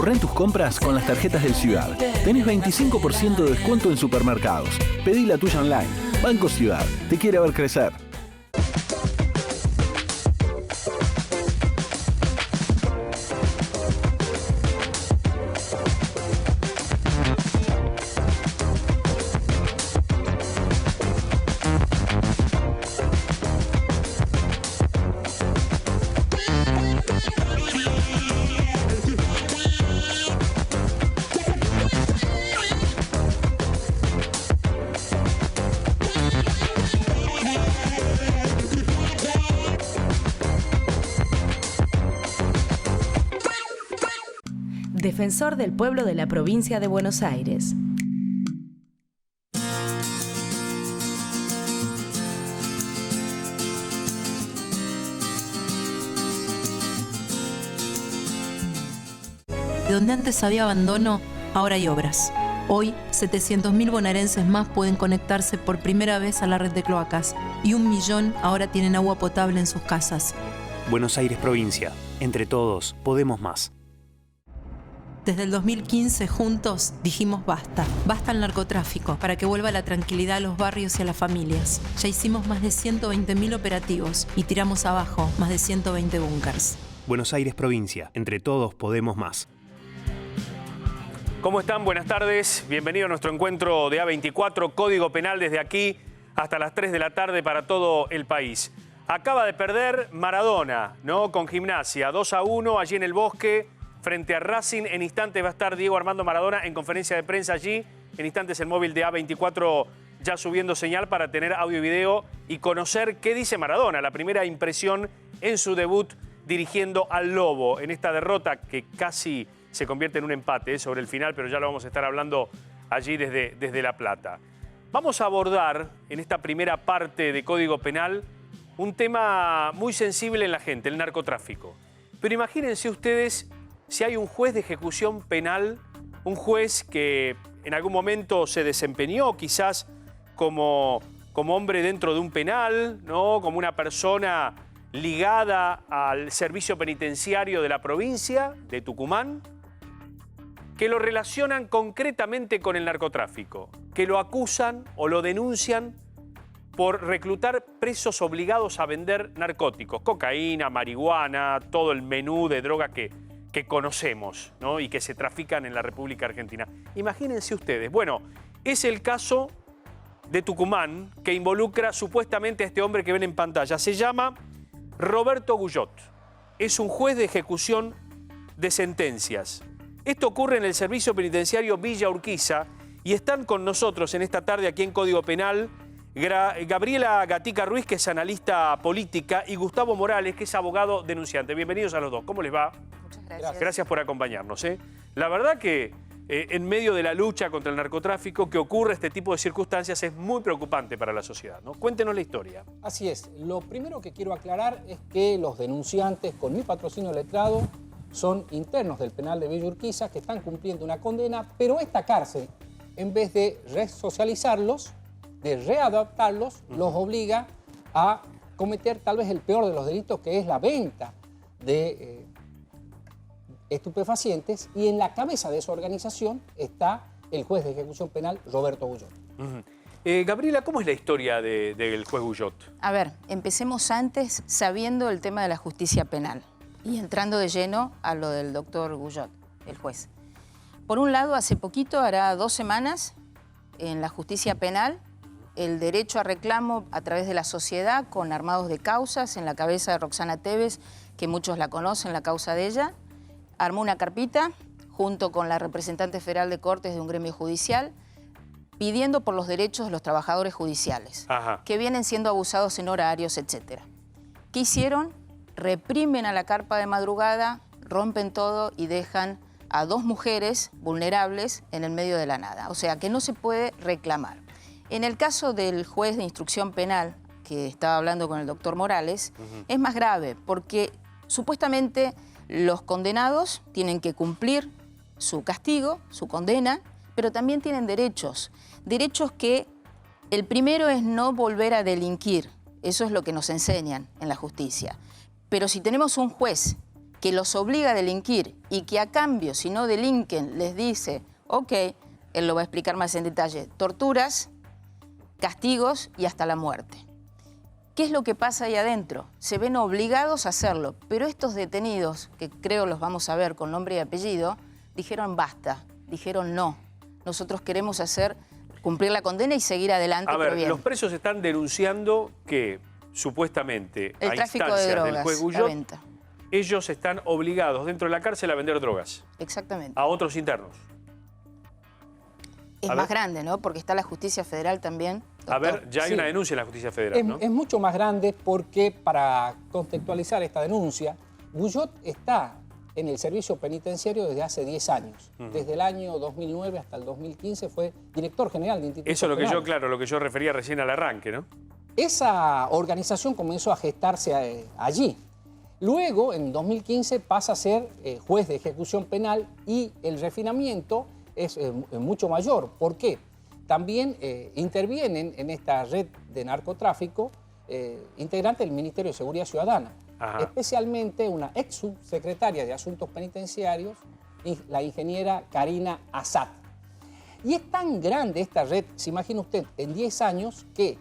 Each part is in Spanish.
Ahorrá en tus compras con las tarjetas del Ciudad. Tenés 25% de descuento en supermercados. Pedí la tuya online. Banco Ciudad. Te quiere ver crecer. Defensor del pueblo de la provincia de Buenos Aires. Donde antes había abandono, ahora hay obras. Hoy, 700.000 bonaerenses más pueden conectarse por primera vez a la red de cloacas y 1 millón ahora tienen agua potable en sus casas. Buenos Aires provincia. Entre todos, podemos más. Desde el 2015, juntos, dijimos basta. Basta al narcotráfico, para que vuelva la tranquilidad a los barrios y a las familias. Ya hicimos más de 120.000 operativos y tiramos abajo más de 120 búnkers. Buenos Aires provincia. Entre todos, podemos más. ¿Cómo están? Buenas tardes. Bienvenido a nuestro encuentro de A24, Código Penal desde aquí hasta las 3 de la tarde para todo el país. Acaba de perder Maradona, ¿no? Con Gimnasia, 2-1 allí en el Bosque. Frente a Racing, en instantes va a estar Diego Armando Maradona en conferencia de prensa allí. En instantes el móvil de A24 ya subiendo señal para tener audio y video y conocer qué dice Maradona. La primera impresión en su debut dirigiendo al Lobo en esta derrota que casi se convierte en un empate sobre el final, pero ya lo vamos a estar hablando allí desde La Plata. Vamos a abordar en esta primera parte de Código Penal un tema muy sensible en la gente, el narcotráfico. Pero imagínense ustedes si hay un juez de ejecución penal, un juez que en algún momento se desempeñó quizás como hombre dentro de un penal, ¿no? Como una persona ligada al servicio penitenciario de la provincia de Tucumán, que lo relacionan concretamente con el narcotráfico, que lo acusan o lo denuncian por reclutar presos obligados a vender narcóticos, cocaína, marihuana, todo el menú de droga que conocemos, ¿no? Y que se trafican en la República Argentina. Imagínense ustedes. Bueno, es el caso de Tucumán que involucra supuestamente a este hombre que ven en pantalla. Se llama Roberto Guyot. Es un juez de ejecución de sentencias. Esto ocurre en el servicio penitenciario Villa Urquiza y están con nosotros en esta tarde aquí en Código Penal Gabriela Gatica Ruiz, que es analista política, y Gustavo Morales, que es abogado denunciante. Bienvenidos a los dos. ¿Cómo les va? Muchas gracias. Gracias por acompañarnos. La verdad que en medio de la lucha contra el narcotráfico, que ocurre este tipo de circunstancias es muy preocupante para la sociedad, ¿no? Cuéntenos la historia. Así es. Lo primero que quiero aclarar es que los denunciantes, con mi patrocinio letrado, son internos del penal de Villa Urquiza que están cumpliendo una condena, pero esta cárcel, en vez de resocializarlos, de readaptarlos, los obliga a cometer tal vez el peor de los delitos, que es la venta de estupefacientes, y en la cabeza de esa organización está el juez de ejecución penal, Roberto Guyot. Gabriela, ¿cómo es la historia del juez Guyot? A ver, empecemos antes sabiendo el tema de la justicia penal y entrando de lleno a lo del doctor Guyot, el juez. Por un lado, hace poquito, hará 2 semanas, en la justicia penal, el derecho a reclamo a través de la sociedad con armados de causas en la cabeza de Roxana Tevez, que muchos la conocen, la causa de ella, armó una carpita junto con la representante federal de Cortes de un gremio judicial pidiendo por los derechos de los trabajadores judiciales, que vienen siendo abusados en horarios, etc. ¿Qué hicieron? Reprimen a la carpa de madrugada, rompen todo y dejan a 2 mujeres vulnerables en el medio de la nada. O sea, que no se puede reclamar. En el caso del juez de instrucción penal, que estaba hablando con el doctor Morales, es más grave porque supuestamente los condenados tienen que cumplir su castigo, su condena, pero también tienen derechos. Derechos que el primero es no volver a delinquir. Eso es lo que nos enseñan en la justicia. Pero si tenemos un juez que los obliga a delinquir y que a cambio, si no delinquen, les dice, ok, él lo va a explicar más en detalle, torturas, castigos y hasta la muerte. ¿Qué es lo que pasa ahí adentro? Se ven obligados a hacerlo, pero estos detenidos, que creo los vamos a ver con nombre y apellido, dijeron basta, dijeron no. Nosotros queremos cumplir la condena y seguir adelante. A ver, pero bien. los presos están denunciando que supuestamente El a tráfico de instancias drogas, del juez la Guyot, venta. ellos están obligados dentro de la cárcel a vender drogas Exactamente. a otros internos. Es A más ver. grande, ¿no? Porque está la justicia federal también. A ver, ya hay Sí. una denuncia en la justicia federal, ¿no? Es mucho más grande porque, para contextualizar esta denuncia, Guyot está en el servicio penitenciario desde hace 10 años. Desde el año 2009 hasta el 2015 fue director general de institutos Eso es lo que penales. lo que yo refería recién al arranque, ¿no? Esa organización comenzó a gestarse allí. Luego, en 2015, pasa a ser juez de ejecución penal y el refinamiento es mucho mayor. ¿Por qué? También intervienen en esta red de narcotráfico integrantes del Ministerio de Seguridad Ciudadana, especialmente una ex subsecretaria de Asuntos Penitenciarios, la ingeniera Karina Assad. Y es tan grande esta red, se imagina usted, en 10 años, que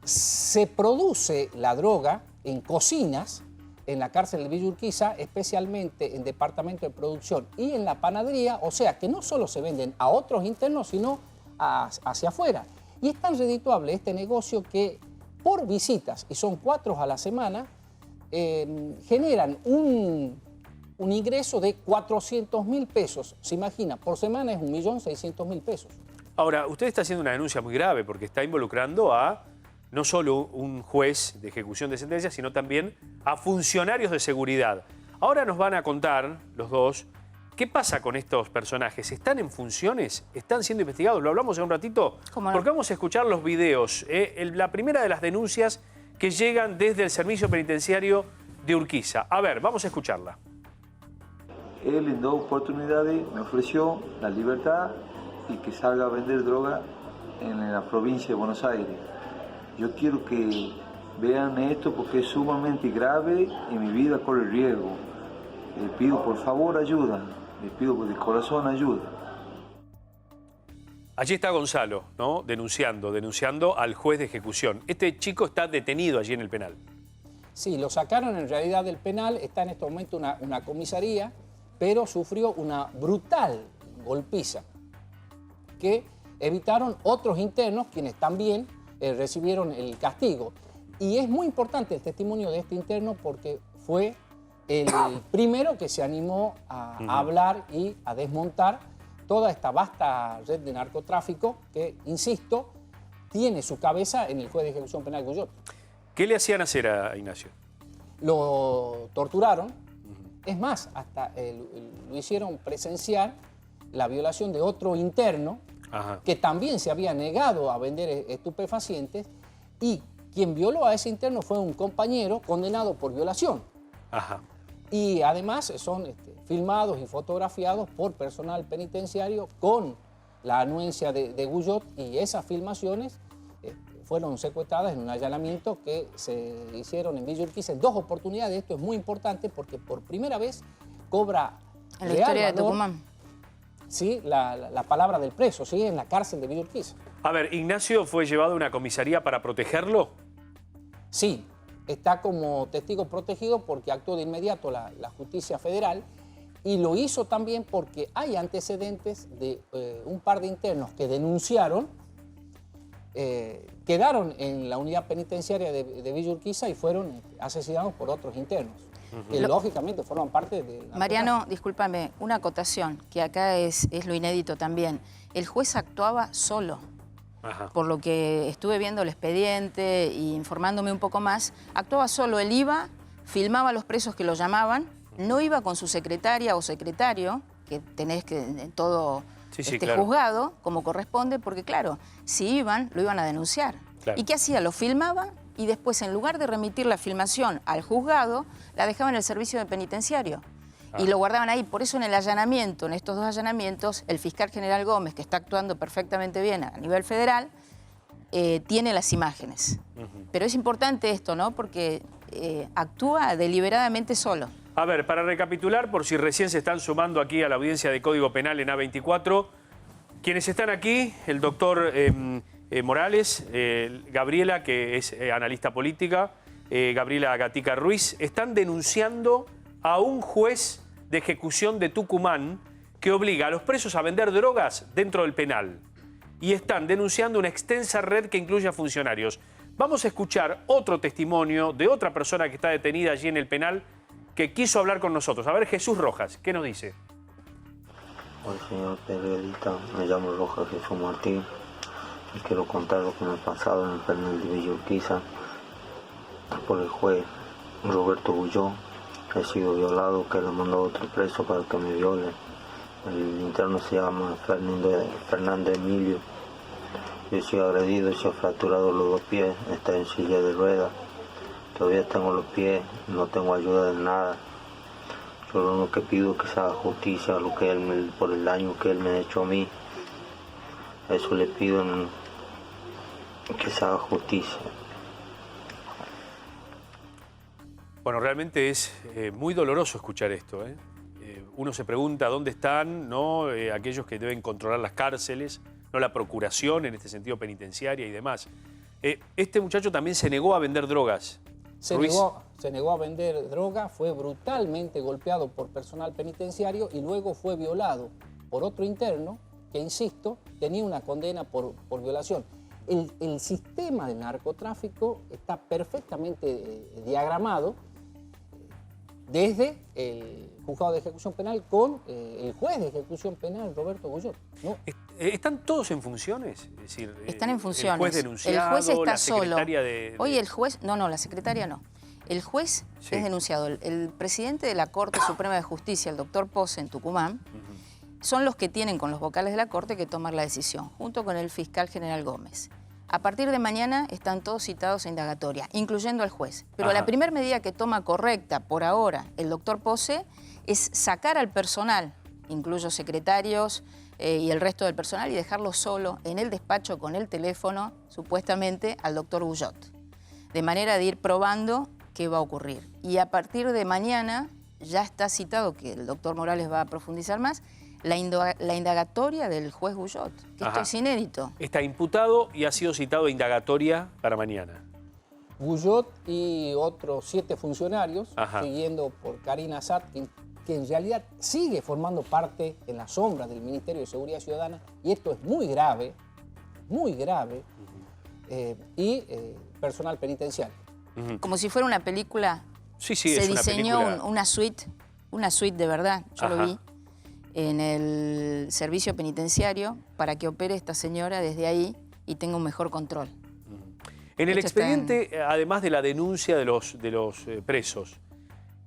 se produce la droga en cocinas, en la cárcel de Villa Urquiza, especialmente en departamento de producción y en la panadería, o sea que no solo se venden a otros internos, sino hacia afuera. Y es tan redituable este negocio que por visitas, y son 4 a la semana, generan un ingreso de 400.000 pesos. Se imagina, por semana es 1.600.000 pesos. Ahora, usted está haciendo una denuncia muy grave porque está involucrando a no solo un juez de ejecución de sentencias, sino también a funcionarios de seguridad. Ahora nos van a contar, los dos, qué pasa con estos personajes. ¿Están en funciones? ¿Están siendo investigados? Lo hablamos en un ratito, ¿Cómo no? porque vamos a escuchar los videos. La primera de las denuncias que llegan desde el servicio penitenciario de Urquiza. A ver, vamos a escucharla. Él en 2 oportunidades me ofreció la libertad y que salga a vender droga en la provincia de Buenos Aires. Yo quiero que vean esto porque es sumamente grave y mi vida corre riesgo. Les pido por favor ayuda, les pido de corazón ayuda. Allí está Gonzalo, ¿no? Denunciando al juez de ejecución. Este chico está detenido allí en el penal. Sí, lo sacaron en realidad del penal, está en este momento una comisaría, pero sufrió una brutal golpiza que evitaron otros internos quienes también recibieron el castigo. Y es muy importante el testimonio de este interno porque fue el primero que se animó a hablar y a desmontar toda esta vasta red de narcotráfico que, insisto, tiene su cabeza en el juez de ejecución penal Guyot. ¿Qué le hacían hacer a Ignacio? Lo torturaron, es más, hasta lo hicieron presenciar la violación de otro interno que también se había negado a vender estupefacientes, y quien violó a ese interno fue un compañero condenado por violación. Y además son filmados y fotografiados por personal penitenciario con la anuencia de Guyot, y esas filmaciones fueron secuestradas en un allanamiento que se hicieron en Villa Urquiza en 2 oportunidades. Esto es muy importante porque por primera vez cobra en la historia de Tucumán. Sí, la palabra del preso, ¿sí? En la cárcel de Villa Urquiza. A ver, ¿Ignacio fue llevado a una comisaría para protegerlo? Sí, está como testigo protegido porque actuó de inmediato la justicia federal, y lo hizo también porque hay antecedentes de un par de internos que denunciaron, quedaron en la unidad penitenciaria de Villa Urquiza y fueron asesinados por otros internos, que lógicamente forman parte de... Mariano, discúlpame, una acotación, que acá es lo inédito también. El juez actuaba solo. Por lo que estuve viendo el expediente e informándome un poco más, actuaba solo. Él iba, filmaba a los presos que lo llamaban, no iba con su secretaria o secretario, que tenés que en todo claro, juzgado, como corresponde, porque claro, si iban, lo iban a denunciar. Claro. ¿Y qué hacía? Lo filmaba y después, en lugar de remitir la filmación al juzgado, la dejaban en el servicio de penitenciario. Y lo guardaban ahí. Por eso en el allanamiento, en estos 2 allanamientos, el fiscal general Gómez, que está actuando perfectamente bien a nivel federal, tiene las imágenes. Pero es importante esto, ¿no? Porque actúa deliberadamente solo. A ver, para recapitular, por si recién se están sumando aquí a la audiencia de Código Penal en A24, quienes están aquí, el doctor Morales, Gabriela, que es analista política, Gabriela Gatica Ruiz, están denunciando a un juez de ejecución de Tucumán que obliga a los presos a vender drogas dentro del penal. Y están denunciando una extensa red que incluye a funcionarios. Vamos a escuchar otro testimonio de otra persona que está detenida allí en el penal que quiso hablar con nosotros. A ver, Jesús Rojas, ¿qué nos dice? Hola, señor periodista, me llamo Rojas Jesús Martín y quiero contar lo que me ha pasado en el penal de Villa Urquiza por el juez Roberto Gulló. He sido violado, que le mandó a otro preso para que me viole. El interno se llama Fernando Emilio. Yo he sido agredido, he sido fracturado los 2 pies, está en silla de ruedas. Todavía tengo los pies, no tengo ayuda de nada. Yo lo único que pido es que se haga justicia lo que por el daño que él me ha hecho a mí. Eso le pido, que se haga justicia. Bueno, realmente es muy doloroso escuchar esto. Uno se pregunta dónde están, ¿no? Aquellos que deben controlar las cárceles, no la procuración en este sentido penitenciaria y demás. Este muchacho también se negó a vender drogas. Se negó a vender droga, fue brutalmente golpeado por personal penitenciario y luego fue violado por otro interno que, insisto, tenía una condena por violación. El sistema del narcotráfico está perfectamente diagramado desde el juzgado de ejecución penal con el juez de ejecución penal, Roberto Gullot, ¿no? ¿Están todos en funciones? Es decir, están en funciones. El juez denunciado, el juez está la secretaria solo. Hoy el juez... No, la secretaria no. El juez sí. Es denunciado. El presidente de la Corte Suprema de Justicia, el doctor Pose, en Tucumán, son los que tienen con los vocales de la Corte que tomar la decisión, junto con el fiscal general Gómez. A partir de mañana están todos citados a indagatoria, incluyendo al juez. Pero la primera medida que toma correcta por ahora el doctor Pose es sacar al personal, incluyo secretarios y el resto del personal, y dejarlo solo en el despacho con el teléfono, supuestamente, al doctor Gullot. De manera de ir probando qué va a ocurrir. Y a partir de mañana ya está citado, que el doctor Morales va a profundizar más, la indagatoria del juez Gullot, que esto es inédito. Está imputado y ha sido citado a indagatoria para mañana. Gullot y otros 7 funcionarios, siguiendo por Karina Satkin, que en realidad sigue formando parte en la sombra del Ministerio de Seguridad Ciudadana, y esto es muy grave, y personal penitenciario. Como si fuera una película, se diseñó una suite de verdad, yo lo vi, en el servicio penitenciario para que opere esta señora desde ahí y tenga un mejor control. En el expediente, además de la denuncia de los presos,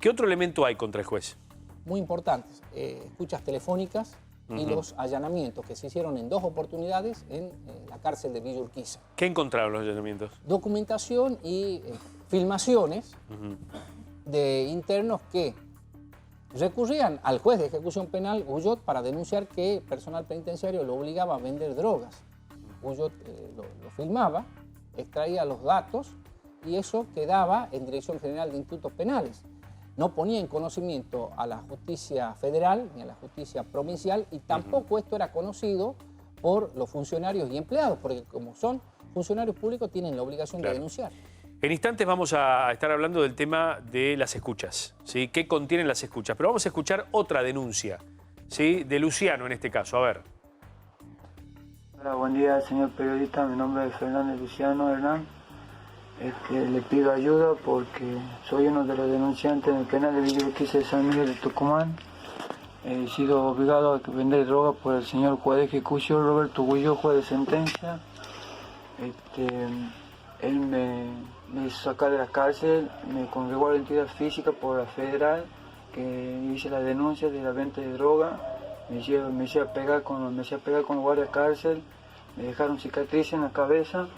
¿qué otro elemento hay contra el juez? Muy importantes, escuchas telefónicas y los allanamientos que se hicieron en 2 oportunidades en la cárcel de Villa Urquiza. ¿Qué encontraron los allanamientos? Documentación y filmaciones de internos que recurrían al juez de ejecución penal, Gullot, para denunciar que personal penitenciario lo obligaba a vender drogas. Gullot lo filmaba, extraía los datos y eso quedaba en Dirección General de Institutos Penales. No ponía en conocimiento a la justicia federal ni a la justicia provincial, y tampoco esto era conocido por los funcionarios y empleados, porque como son funcionarios públicos tienen la obligación de denunciar. En instantes vamos a estar hablando del tema de las escuchas, ¿sí? ¿Qué contienen las escuchas? Pero vamos a escuchar otra denuncia, ¿sí? De Luciano en este caso. A ver. Hola, buen día, señor periodista. Mi nombre es Fernández Luciano Hernán. Le pido ayuda porque soy uno de los denunciantes en el penal de Villa Urquiza de San Miguel de Tucumán. He sido obligado a vender droga por el señor juez de ejecución Roberto Gullot, juez de sentencia. Él me hizo sacar de la cárcel, me congregó a la entidad física por la federal, que hice la denuncia de la venta de droga. Me hacía pegar con los guardias de cárcel, me dejaron cicatrices en la cabeza,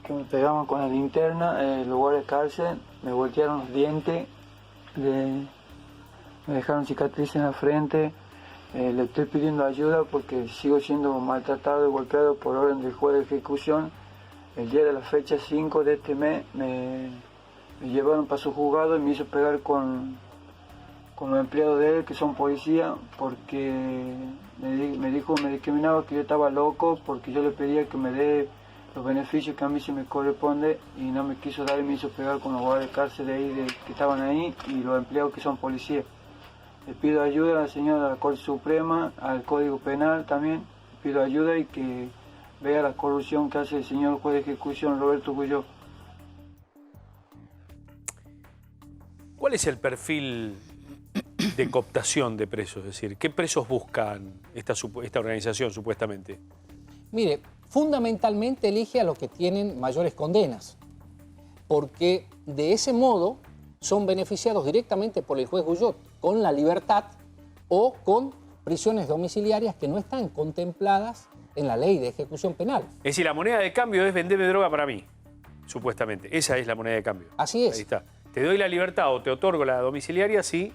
que me pegaban con la linterna, los guardias de cárcel, me voltearon los dientes, me dejaron cicatrices en la frente. Le estoy pidiendo ayuda porque sigo siendo maltratado y golpeado por orden del juez de ejecución. El día de la fecha 5 de este mes me me llevaron para su juzgado y me hizo pegar con los empleados de él, que son policías, porque me discriminaba que yo estaba loco, porque yo le pedía que me dé los beneficios que a mí se me corresponde y no me quiso dar y me hizo pegar con los guardias de cárcel de ahí, que estaban ahí, y los empleados que son policías. Le pido ayuda al señor de la Corte Suprema, al Código Penal también, le pido ayuda y que vea la corrupción que hace el señor juez de ejecución Roberto Guyot. ¿Cuál es el perfil de cooptación de presos? Es decir, ¿qué presos buscan esta organización supuestamente? Mire, fundamentalmente elige a los que tienen mayores condenas, porque de ese modo son beneficiados directamente por el juez Guyot con la libertad o con prisiones domiciliarias que no están contempladas en la ley de ejecución penal. Es decir, la moneda de cambio es venderme droga para mí, supuestamente. Esa es la moneda de cambio. Así es. Ahí está. Te doy la libertad o te otorgo la domiciliaria, sí,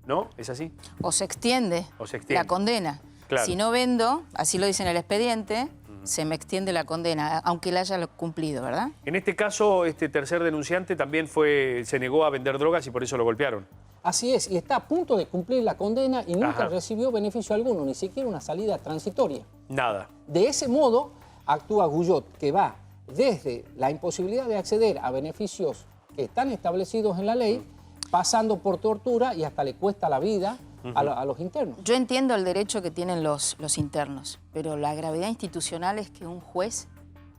¿no? ¿Es así? O se extiende, la condena. Claro. Si no vendo, así lo dice en el expediente, se me extiende la condena, aunque la haya cumplido, ¿verdad? En este caso, este tercer denunciante también se negó a vender drogas y por eso lo golpearon. Así es, y está a punto de cumplir la condena y nunca recibió beneficio alguno, ni siquiera una salida transitoria. Nada. De ese modo actúa Guyot, que va desde la imposibilidad de acceder a beneficios que están establecidos en la ley, pasando por tortura y hasta le cuesta la vida a los internos. Yo entiendo el derecho que tienen los internos, pero la gravedad institucional es que un juez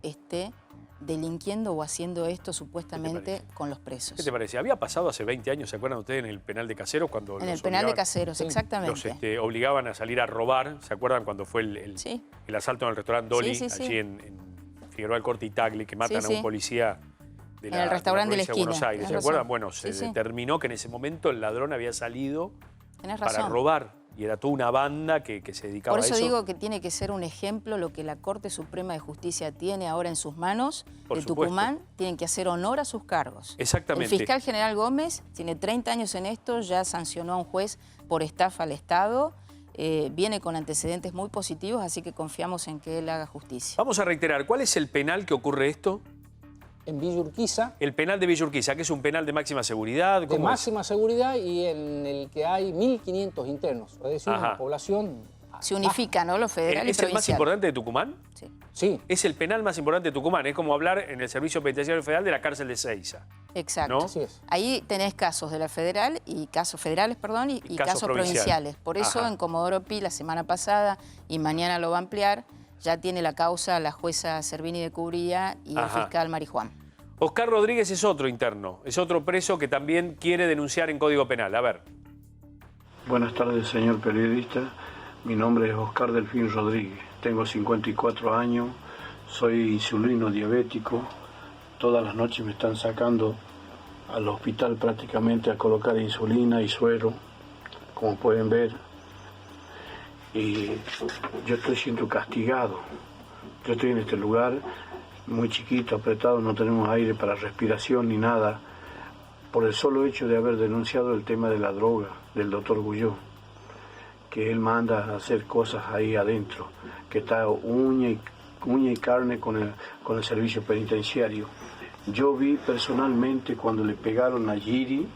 esté delinquiendo o haciendo esto supuestamente con los presos. ¿Qué te parece? Había pasado hace 20 años, ¿se acuerdan ustedes, en el penal de Caseros? Cuando en el penal de Caseros, exactamente. Los obligaban a salir a robar, ¿se acuerdan cuando fue el asalto en el restaurante Dolly, allí en Figueroa del Corte y Tagle, que matan a un policía de en el restaurante de la esquina. Buenos Aires, ¿se acuerdan? Bueno, se determinó que en ese momento el ladrón había salido para robar. Y era toda una banda que se dedicaba a eso. Por eso digo que tiene que ser un ejemplo lo que la Corte Suprema de Justicia tiene ahora en sus manos. De Tucumán tienen que hacer honor a sus cargos. Exactamente. El fiscal general Gómez tiene 30 años en esto, ya sancionó a un juez por estafa al Estado. Viene con antecedentes muy positivos, así que confiamos en que él haga justicia. Vamos a reiterar, ¿cuál es el penal que ocurre esto? En Villa Urquiza. El penal de Villa Urquiza, que es un penal de máxima seguridad. De máxima seguridad y en el que hay 1.500 internos. Es decir, una población... Se unifica, ¿no? Lo federal y provincial. ¿Es el más importante de Tucumán? Sí. Es el penal más importante de Tucumán. Es como hablar en el Servicio Penitenciario Federal de la cárcel de Seiza. Exacto. ¿No? Así es. Ahí tenés casos de la federal y casos federales, perdón, y casos provinciales. Por eso en Comodoro Pi la semana pasada y mañana lo va a ampliar, ya tiene la causa la jueza Servini de Cubría y el fiscal Marijuán. Oscar Rodríguez es otro interno, es otro preso que también quiere denunciar en Código Penal. A ver. Buenas tardes, señor periodista. Mi nombre es Oscar Delfín Rodríguez. Tengo 54 años, soy insulino diabético. Todas las noches me están sacando al hospital prácticamente a colocar insulina y suero, como pueden ver. Y yo estoy siendo castigado. Yo estoy en este lugar muy chiquito, apretado, no tenemos aire para respiración ni nada, por el solo hecho de haber denunciado el tema de la droga del doctor Guyot, que él manda a hacer cosas ahí adentro, que está uña y carne con el servicio penitenciario. Yo vi personalmente cuando le pegaron a Giri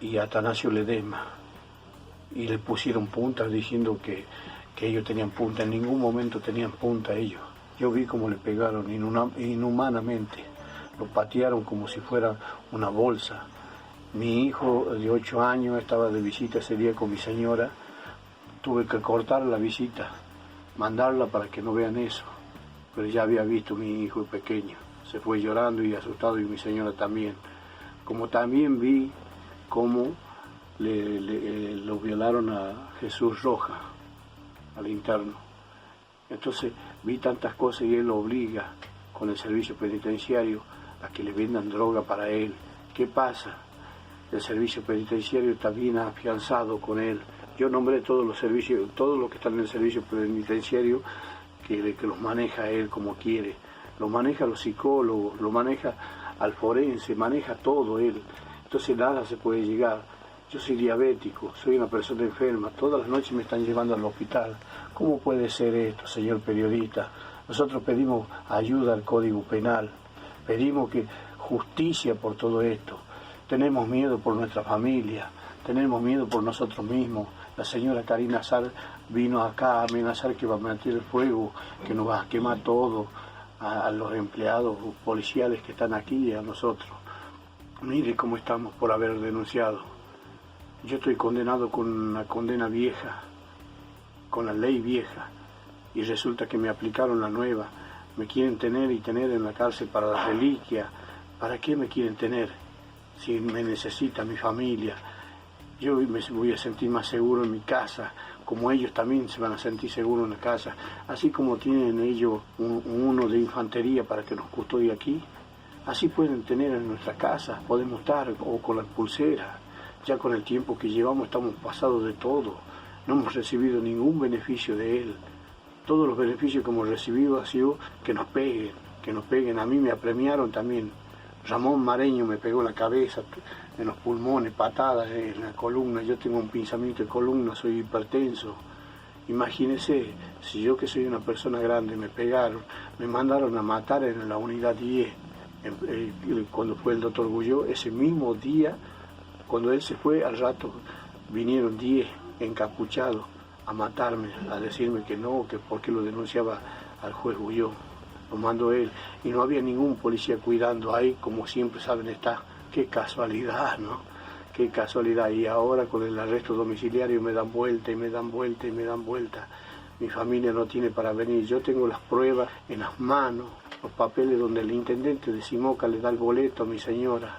y a Atanasio Ledesma y le pusieron puntas diciendo que ellos tenían punta. En ningún momento tenían punta ellos. Yo vi cómo le pegaron inhumanamente, lo patearon como si fuera una bolsa. Mi hijo de 8 años estaba de visita ese día con mi señora, tuve que cortar la visita, mandarla para que no vean eso, pero ya había visto a mi hijo pequeño, se fue llorando y asustado y mi señora también. Como también vi cómo lo violaron a Jesús Roja, al interno. Entonces vi tantas cosas y él obliga con el servicio penitenciario a que le vendan droga para él. ¿Qué pasa? El servicio penitenciario está bien afianzado con él. Yo nombré todos los servicios, todos los que están en el servicio penitenciario, que los maneja él como quiere. Lo maneja a los psicólogos, lo maneja al forense, maneja todo él. Entonces nada se puede llegar. Yo soy diabético, soy una persona enferma, todas las noches me están llevando al hospital. ¿Cómo puede ser esto, señor periodista? Nosotros pedimos ayuda al Código Penal, pedimos justicia por todo esto. Tenemos miedo por nuestra familia, tenemos miedo por nosotros mismos. La señora Karina Assad vino acá a amenazar que va a meter el fuego, que nos va a quemar todo, a los empleados policiales que están aquí y a nosotros. Mire cómo estamos por haber denunciado. Yo estoy condenado con una condena vieja, con la ley vieja, y resulta que me aplicaron la nueva. Me quieren tener y tener en la cárcel para la reliquia. ¿Para qué me quieren tener si me necesita mi familia? Yo me voy a sentir más seguro en mi casa, como ellos también se van a sentir seguros en la casa. Así como tienen ellos uno de infantería para que nos custodie aquí, así pueden tener en nuestra casa, podemos estar, o con la pulsera. Ya con el tiempo que llevamos estamos pasados de todo, no hemos recibido ningún beneficio de él. Todos los beneficios que hemos recibido ha sido que nos peguen. A mí me apremiaron también. Ramón Mareño me pegó en la cabeza, en los pulmones, patadas en la columna. Yo tengo un pinzamiento de columna, soy hipertenso. Imagínense, si yo que soy una persona grande me pegaron, me mandaron a matar en la unidad 10, cuando fue el doctor Guyot, ese mismo día, cuando él se fue, al rato vinieron 10 encapuchados a matarme, a decirme que no, que porque lo denunciaba al juez Guyot. Lo mandó él, y no había ningún policía cuidando ahí, como siempre saben estar. Qué casualidad, ¿no? Qué casualidad. Y ahora con el arresto domiciliario me dan vuelta y me dan vuelta y me dan vuelta. Mi familia no tiene para venir. Yo tengo las pruebas en las manos, los papeles donde el intendente de Simoca le da el boleto a mi señora,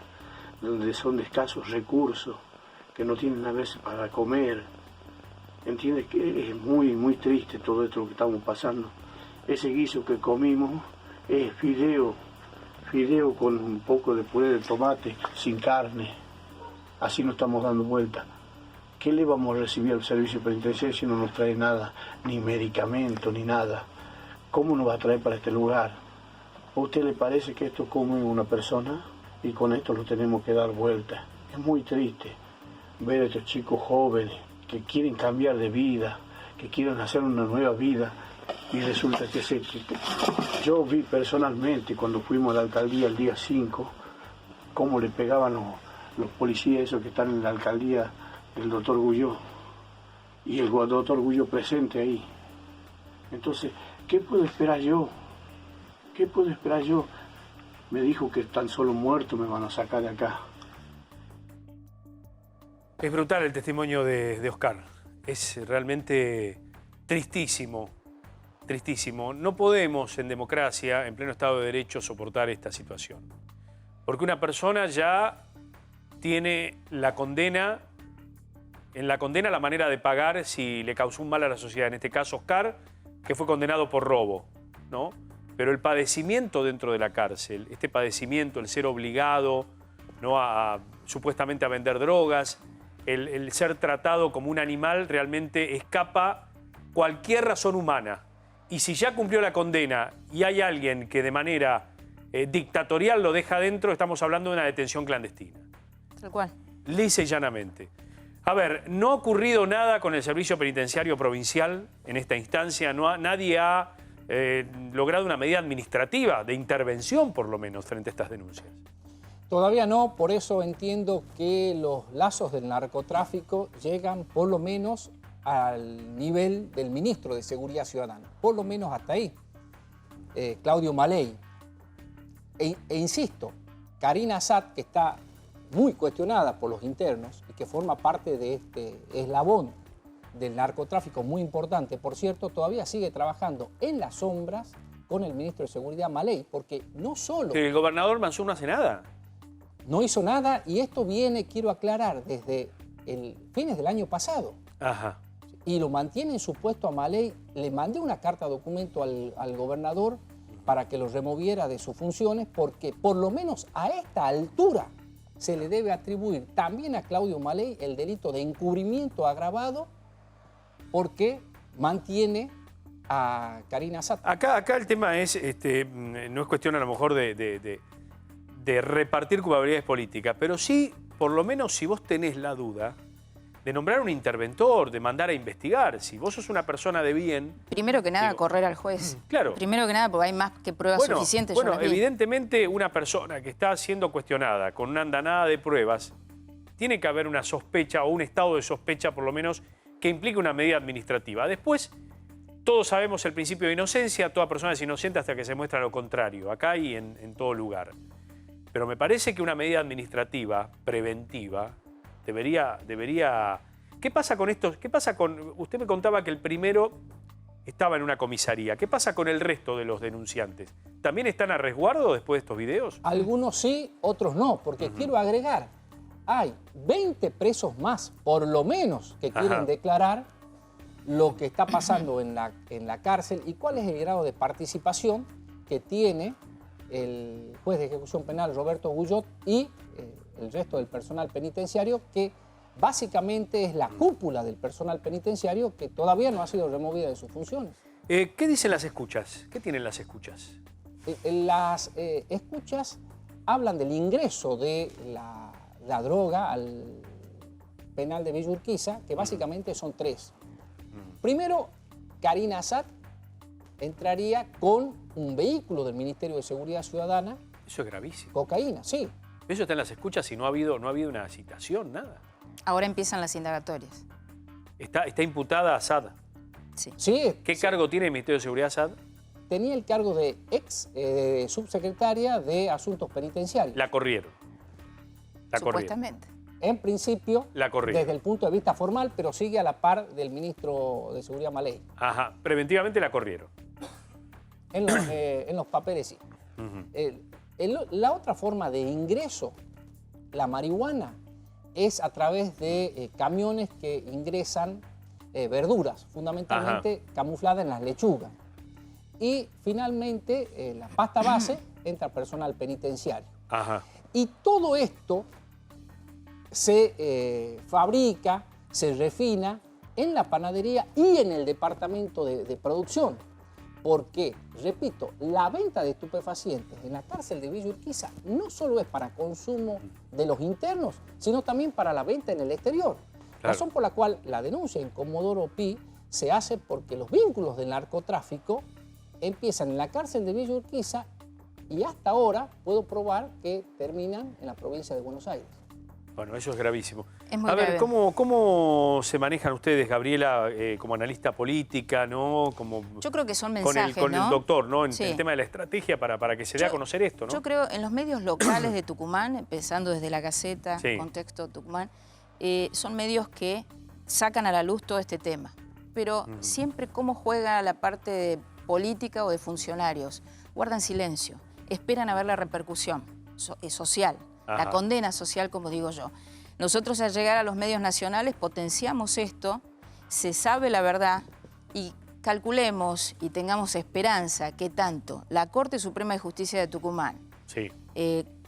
donde son de escasos recursos, que no tienen a veces para comer. ¿Entiendes? Que es muy, muy triste todo esto lo que estamos pasando. Ese guiso que comimos es fideo con un poco de puré de tomate, sin carne. Así nos estamos dando vuelta. ¿Qué le vamos a recibir al servicio penitenciario si no nos trae nada, ni medicamento, ni nada? ¿Cómo nos va a traer para este lugar? ¿A usted le parece que esto come una persona? Y con esto lo tenemos que dar vuelta. Es muy triste ver a estos chicos jóvenes que quieren cambiar de vida, que quieren hacer una nueva vida. Y resulta que yo vi personalmente cuando fuimos a la alcaldía el día 5, cómo le pegaban los policías esos que están en la alcaldía, el doctor Guyot, y el doctor Guyot presente ahí. Entonces, ¿qué puedo esperar yo? ¿Qué puedo esperar yo? Me dijo que tan solo muerto me van a sacar de acá. Es brutal el testimonio de Oscar. Es realmente tristísimo. Tristísimo. No podemos en democracia, en pleno Estado de Derecho, soportar esta situación. Porque una persona ya tiene la condena, en la condena la manera de pagar si le causó un mal a la sociedad. En este caso, Oscar, que fue condenado por robo, ¿no? Pero el padecimiento dentro de la cárcel, este padecimiento, el ser obligado, ¿no?, supuestamente a vender drogas, el ser tratado como un animal, realmente escapa cualquier razón humana. Y si ya cumplió la condena y hay alguien que de manera dictatorial lo deja dentro, estamos hablando de una detención clandestina. Tal cual. Lisa y llanamente. A ver, no ha ocurrido nada con el Servicio Penitenciario Provincial en esta instancia. Nadie ha logrado una medida administrativa de intervención, por lo menos, frente a estas denuncias. Todavía no, por eso entiendo que los lazos del narcotráfico llegan por lo menos al nivel del ministro de Seguridad Ciudadana, por lo menos hasta ahí, Claudio Maley. E insisto, Karina Assad, que está muy cuestionada por los internos y que forma parte de este eslabón del narcotráfico muy importante, por cierto, todavía sigue trabajando en las sombras con el ministro de Seguridad Maley, porque no solo... El gobernador Mansur no hace nada. No hizo nada, y esto viene, quiero aclarar, desde fines del año pasado. Ajá. Y lo mantiene en su puesto a Maley. Le mandé una carta documento al gobernador para que lo removiera de sus funciones, porque por lo menos a esta altura se le debe atribuir también a Claudio Maley el delito de encubrimiento agravado, porque mantiene a Karina Assad. Acá el tema es, no es cuestión a lo mejor de repartir culpabilidades políticas, pero sí, por lo menos si vos tenés la duda de nombrar un interventor, de mandar a investigar. Si vos sos una persona de bien... Primero que nada, correr al juez. Claro. Primero que nada, porque hay más que pruebas suficientes. Bueno, evidentemente una persona que está siendo cuestionada con una andanada de pruebas, tiene que haber una sospecha o un estado de sospecha, por lo menos, que implique una medida administrativa. Después, todos sabemos el principio de inocencia, toda persona es inocente hasta que se muestra lo contrario, acá y en todo lugar. Pero me parece que una medida administrativa, preventiva, debería... ¿Qué pasa con estos? ¿Qué pasa con...? Usted me contaba que el primero estaba en una comisaría. ¿Qué pasa con el resto de los denunciantes? ¿También están a resguardo después de estos videos? Algunos sí, otros no, porque quiero agregar, hay 20 presos más, por lo menos, que quieren declarar lo que está pasando en la cárcel y cuál es el grado de participación que tiene el juez de ejecución penal Roberto Guyot y el resto del personal penitenciario, que básicamente es la cúpula del personal penitenciario que todavía no ha sido removida de sus funciones. ¿Qué dicen las escuchas? ¿Qué tienen las escuchas? Las escuchas hablan del ingreso de la droga al penal de Villa Urquiza, que básicamente son tres. Primero, Karina Assad entraría con un vehículo del Ministerio de Seguridad Ciudadana. Eso es gravísimo. Cocaína, sí. Eso está en las escuchas y no ha habido una citación, nada. Ahora empiezan las indagatorias. ¿Está imputada Assad? Sí. ¿Qué cargo tiene el Ministerio de Seguridad Assad? Tenía el cargo de subsecretaria de Asuntos Penitenciarios. La corrieron. Supuestamente. En principio, la corrieron. Desde el punto de vista formal, pero sigue a la par del ministro de Seguridad Maley. Ajá, preventivamente la corrieron. En los papeles sí. La otra forma de ingreso, la marihuana, es a través de camiones que ingresan verduras, fundamentalmente camufladas en las lechugas. Y finalmente, la pasta base entra personal penitenciario. Ajá. Y todo esto se fabrica, se refina en la panadería y en el departamento de producción. Porque, repito, la venta de estupefacientes en la cárcel de Villa Urquiza no solo es para consumo de los internos, sino también para la venta en el exterior. Razón por la cual la denuncia en Comodoro Pi se hace porque los vínculos del narcotráfico empiezan en la cárcel de Villa Urquiza y hasta ahora puedo probar que terminan en la provincia de Buenos Aires. Bueno, eso es gravísimo. Es muy a ver, grave. ¿cómo se manejan ustedes, Gabriela, como analista política, ¿no? Yo creo que son mensajes, con el doctor, ¿no? En Sí. el tema de la estrategia para que se dé a conocer esto, ¿no? Yo creo en los medios locales de Tucumán, empezando desde La Gaceta, Sí. Contexto Tucumán, son medios que sacan a la luz todo este tema. Pero siempre cómo juega la parte de política o de funcionarios. Guardan silencio, esperan a ver la repercusión social. La condena social, como digo yo. Nosotros al llegar a los medios nacionales potenciamos esto, se sabe la verdad y calculemos y tengamos esperanza que tanto la Corte Suprema de Justicia de Tucumán,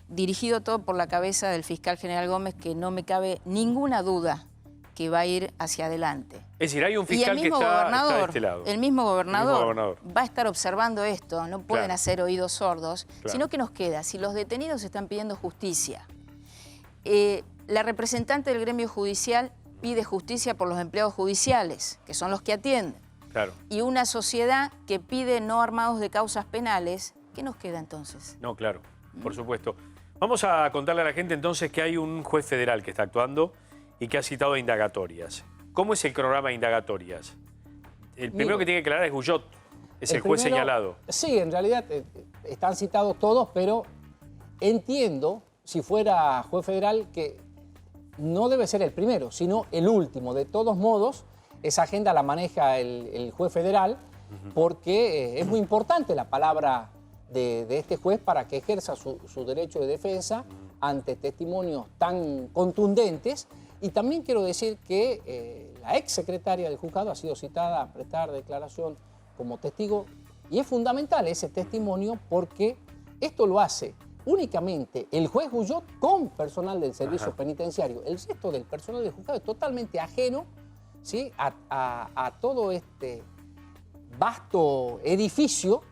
dirigido todo por la cabeza del fiscal general Gómez, que no me cabe ninguna duda que va a ir hacia adelante. Es decir, hay un fiscal y que está de este lado. El mismo gobernador va a estar observando esto, no pueden hacer oídos sordos, sino que nos queda, si los detenidos están pidiendo justicia, la representante del gremio judicial pide justicia por los empleados judiciales, que son los que atienden, y una sociedad que pide no armados de causas penales, ¿qué nos queda entonces? No, claro, por supuesto. Vamos a contarle a la gente entonces que hay un juez federal que está actuando y que ha citado a indagatorias. ¿Cómo es el programa de indagatorias? El primero que tiene que aclarar es Guyot, es el juez señalado. Sí, en realidad están citados todos, pero entiendo, si fuera juez federal, que no debe ser el primero, sino el último. De todos modos, esa agenda la maneja el juez federal porque es muy importante la palabra de este juez para que ejerza su derecho de defensa ante testimonios tan contundentes. Y también quiero decir que la exsecretaria del juzgado ha sido citada a prestar declaración como testigo y es fundamental ese testimonio porque esto lo hace únicamente el juez Guyot con personal del servicio penitenciario. El resto del personal del juzgado es totalmente ajeno, ¿sí?, a todo este vasto edificio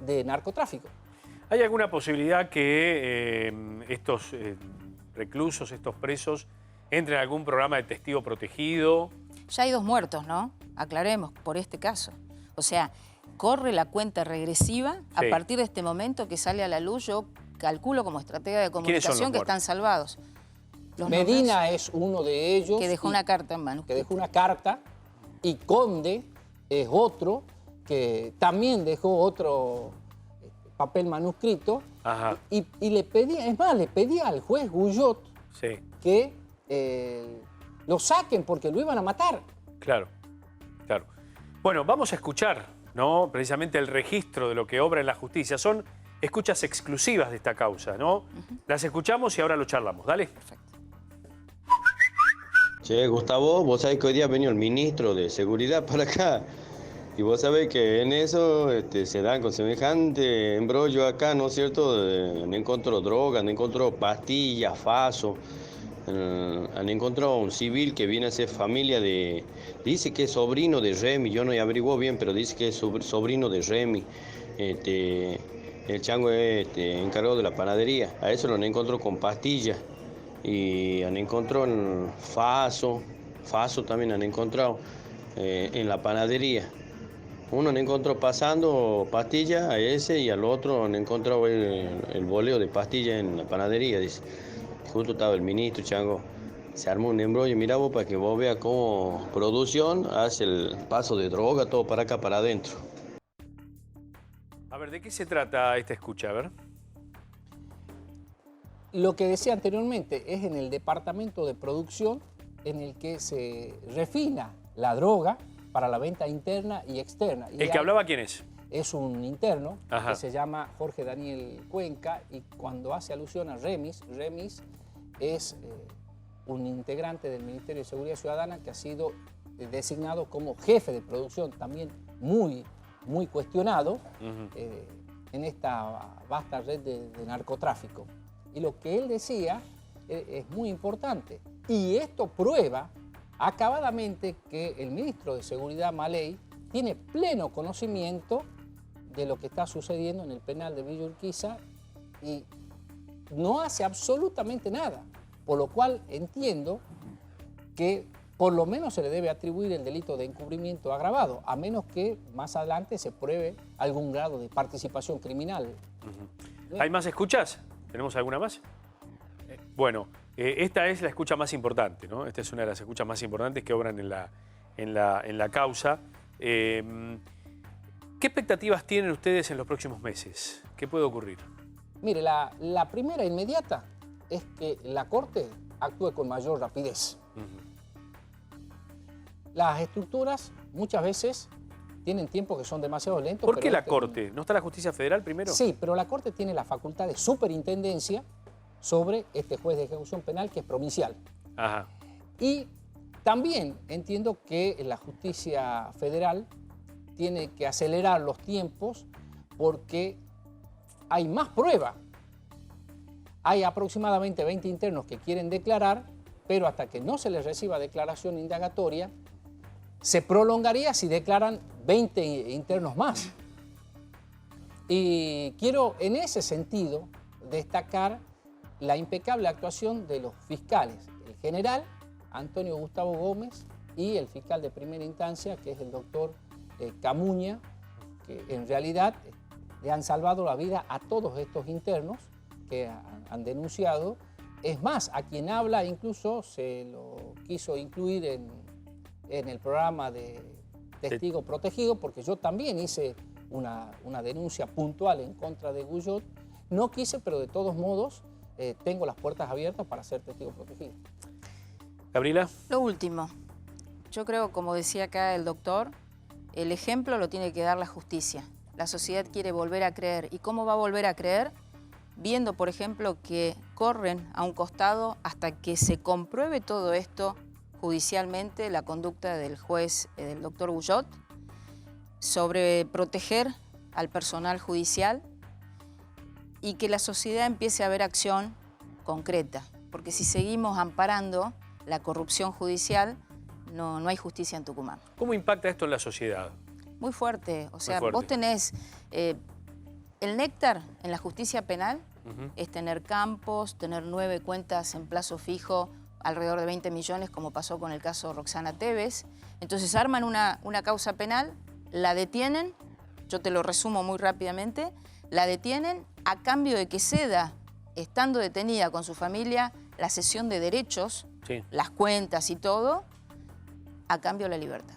de narcotráfico. ¿Hay alguna posibilidad que estos reclusos, estos presos, entre en algún programa de testigo protegido. Ya hay 2 muertos, ¿no? Aclaremos, por este caso. O sea, corre la cuenta regresiva a partir de este momento que sale a la luz. Yo calculo como estratega de comunicación que están salvados. Medina es uno de ellos. Que dejó una carta en mano. Que dejó una carta. Y Conde es otro que también dejó otro papel manuscrito. Ajá. Y le pedía, es más, le pedía al juez Guyot que lo saquen porque lo iban a matar. Claro, claro. Bueno, vamos a escuchar, ¿no?, precisamente el registro de lo que obra en la justicia. Son escuchas exclusivas de esta causa, ¿no? Las escuchamos y ahora lo charlamos. Dale. Perfecto. Che, Gustavo, vos sabés que hoy día ha venido el ministro de Seguridad para acá. Y vos sabés que en eso se dan con semejante embrollo acá, ¿no es cierto? Han encontrado droga, han encontrado pastillas, faso. Han encontrado a un civil que viene a ser familia de... Dice que es sobrino de Remy, yo no averiguo bien, pero dice que es sobrino de Remy. El chango es encargado de la panadería. A eso lo han encontrado con pastillas. Y han encontrado faso también han encontrado en la panadería. Uno han encontrado pasando pastillas a ese y al otro han encontrado el boleo de pastillas en la panadería, dice. Justo estaba el ministro, chango. Se armó un embrollo, mira vos, para que vos veas cómo producción hace el paso de droga, todo para acá, para adentro. A ver, ¿de qué se trata esta escucha? A ver. Lo que decía anteriormente es en el departamento de producción en el que se refina la droga para la venta interna y externa. Y ¿El que hablaba quién es? Es un interno. Ajá. Que se llama Jorge Daniel Cuenca, y cuando hace alusión a Remis es un integrante del Ministerio de Seguridad Ciudadana que ha sido designado como jefe de producción, también muy cuestionado en esta vasta red de narcotráfico. Y lo que él decía es muy importante. Y esto prueba acabadamente que el ministro de Seguridad, Maley, tiene pleno conocimiento de lo que está sucediendo en el penal de Villa Urquiza y no hace absolutamente nada. Por lo cual entiendo que por lo menos se le debe atribuir el delito de encubrimiento agravado, a menos que más adelante se pruebe algún grado de participación criminal. ¿Hay más escuchas? ¿Tenemos alguna más? Bueno, esta es la escucha más importante, ¿no? Esta es una de las escuchas más importantes que obran en la causa. ¿Qué expectativas tienen ustedes en los próximos meses? ¿Qué puede ocurrir? Mire, la primera inmediata es que la Corte actúe con mayor rapidez. Las estructuras muchas veces tienen tiempos que son demasiado lentos. ¿Por qué la Corte? ¿No está la Justicia Federal primero? Sí, pero la Corte tiene la facultad de superintendencia sobre este juez de ejecución penal que es provincial. Ajá. Y también entiendo que la Justicia Federal tiene que acelerar los tiempos porque hay más prueba. Hay aproximadamente 20 internos que quieren declarar, pero hasta que no se les reciba declaración indagatoria, se prolongaría si declaran 20 internos más. Y quiero en ese sentido destacar la impecable actuación de los fiscales, el general Antonio Gustavo Gómez y el fiscal de primera instancia, que es el doctor Camuña, que en realidad le han salvado la vida a todos estos internos que han denunciado. Es más, a quien habla incluso se lo quiso incluir en el programa de testigo protegido, porque yo también hice una denuncia puntual en contra de Guyot. No quise, pero de todos modos tengo las puertas abiertas para ser testigo protegido. Gabriela. Lo último, yo creo, como decía acá el doctor, el ejemplo lo tiene que dar la justicia. La sociedad quiere volver a creer. ¿Y cómo va a volver a creer? Viendo, por ejemplo, que corren a un costado hasta que se compruebe todo esto judicialmente, la conducta del juez, del doctor Guyot, sobre proteger al personal judicial y que la sociedad empiece a ver acción concreta. Porque si seguimos amparando la corrupción judicial, no hay justicia en Tucumán. ¿Cómo impacta esto en la sociedad? Muy fuerte. O sea, fuerte. Vos tenés el néctar en la justicia penal, es tener campos, tener 9 cuentas en plazo fijo alrededor de 20 millones, como pasó con el caso Roxana Tevez. Entonces arman una causa penal, la detienen, yo te lo resumo muy rápidamente, la detienen a cambio de que ceda, estando detenida con su familia, la cesión de derechos, sí, las cuentas y todo, a cambio de la libertad.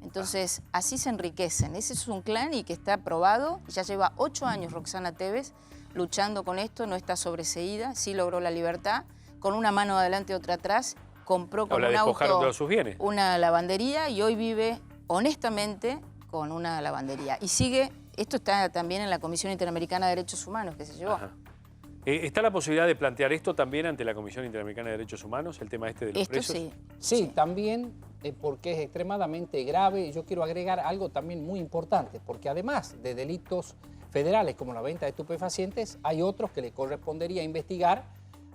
Entonces, así se enriquecen. Ese es un clan y que está probado. Ya lleva 8 años Roxana Tevez luchando con esto, no está sobreseída, sí logró la libertad, con una mano adelante y otra atrás, compró con un auto de sus bienes, una lavandería y hoy vive honestamente con una lavandería. Y sigue, esto está también en la Comisión Interamericana de Derechos Humanos que se llevó. Ajá. ¿Está la posibilidad de plantear esto también ante la Comisión Interamericana de Derechos Humanos, el tema este de los presos? Sí. Sí, también porque es extremadamente grave. Yo quiero agregar algo también muy importante, porque además de delitos federales como la venta de estupefacientes, hay otros que le correspondería investigar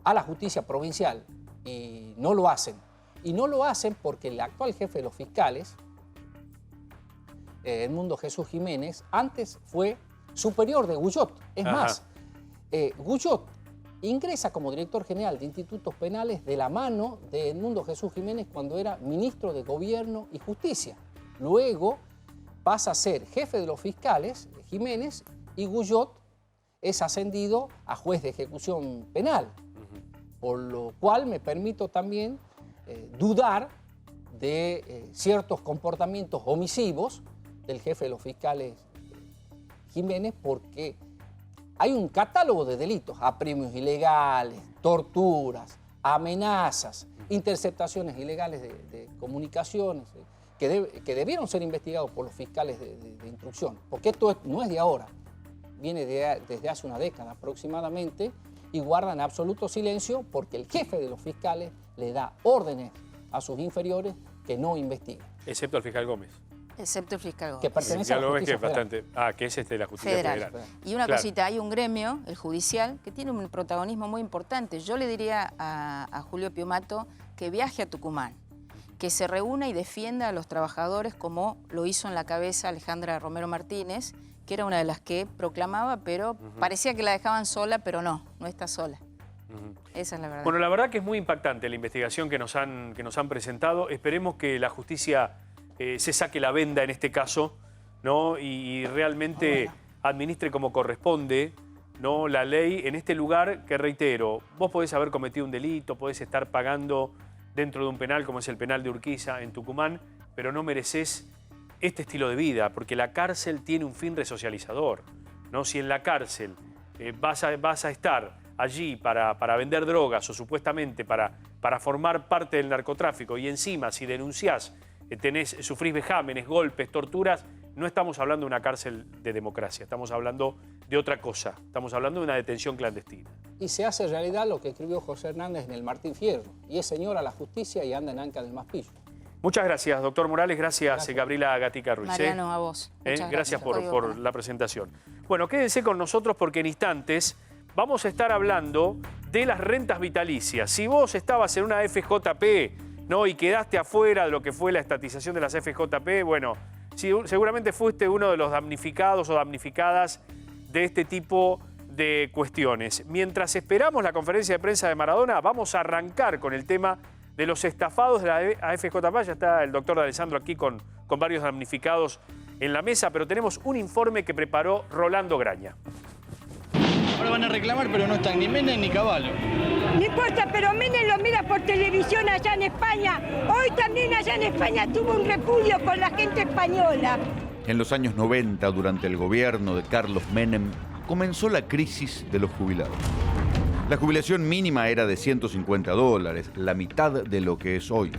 a la justicia provincial y no lo hacen. Y no lo hacen porque el actual jefe de los fiscales, Edmundo Jesús Jiménez, antes fue superior de Guyot. Es más, Guyot ingresa como director general de institutos penales de la mano de Edmundo Jesús Jiménez cuando era ministro de Gobierno y Justicia. Luego pasa a ser jefe de los fiscales, Jiménez, y Guyot es ascendido a juez de ejecución penal. Por lo cual me permito también dudar de ciertos comportamientos omisivos del jefe de los fiscales Jiménez, porque hay un catálogo de delitos, apremios ilegales, torturas, amenazas, interceptaciones ilegales de comunicaciones, que debieron ser investigados por los fiscales de instrucción, porque esto no es de ahora, viene desde hace una década aproximadamente, y guardan absoluto silencio porque el jefe de los fiscales le da órdenes a sus inferiores que no investiguen. Excepto al fiscal Gómez. Excepto el fiscal Gómez. Que pertenece a la justicia federal. Que es de la justicia federal. Y una cosita, hay un gremio, el judicial, que tiene un protagonismo muy importante. Yo le diría a Julio Piumato que viaje a Tucumán, que se reúna y defienda a los trabajadores como lo hizo en la cabeza Alejandra Romero Martínez, que era una de las que proclamaba, pero parecía que la dejaban sola, pero no está sola. Esa es la verdad. Bueno, la verdad que es muy impactante la investigación que nos han presentado. Esperemos que la justicia se saque la venda en este caso, ¿no? Y realmente administre como corresponde, ¿no?, la ley en este lugar que, reitero, vos podés haber cometido un delito, podés estar pagando dentro de un penal como es el penal de Urquiza en Tucumán, pero no mereces este estilo de vida, porque la cárcel tiene un fin resocializador, ¿no? Si en la cárcel vas a estar allí para vender drogas o supuestamente para formar parte del narcotráfico y encima si denunciás sufrís vejámenes, golpes, torturas, no estamos hablando de una cárcel de democracia, estamos hablando de otra cosa, estamos hablando de una detención clandestina. Y se hace realidad lo que escribió José Hernández en el Martín Fierro, y es señor a la justicia y anda en Anca del Maspillo. Muchas gracias, doctor Morales. Gracias. Gabriela Gatica Ruiz. Mariano, a vos. Gracias por la presentación. Bueno, quédense con nosotros porque en instantes vamos a estar hablando de las rentas vitalicias. Si vos estabas en una FJP, ¿no?, y quedaste afuera de lo que fue la estatización de las FJP, bueno, seguramente fuiste uno de los damnificados o damnificadas de este tipo de cuestiones. Mientras esperamos la conferencia de prensa de Maradona, vamos a arrancar con el tema de los estafados de la AFJP. Ya está el doctor D'Alessandro aquí con varios damnificados en la mesa, pero tenemos un informe que preparó Rolando Graña. Ahora van a reclamar, pero no están ni Menem ni Cavallo. No importa, pero Menem lo mira por televisión allá en España. Hoy también allá en España tuvo un repudio con la gente española. En los años 90, durante el gobierno de Carlos Menem, comenzó la crisis de los jubilados. La jubilación mínima era de $150, la mitad de lo que es hoy.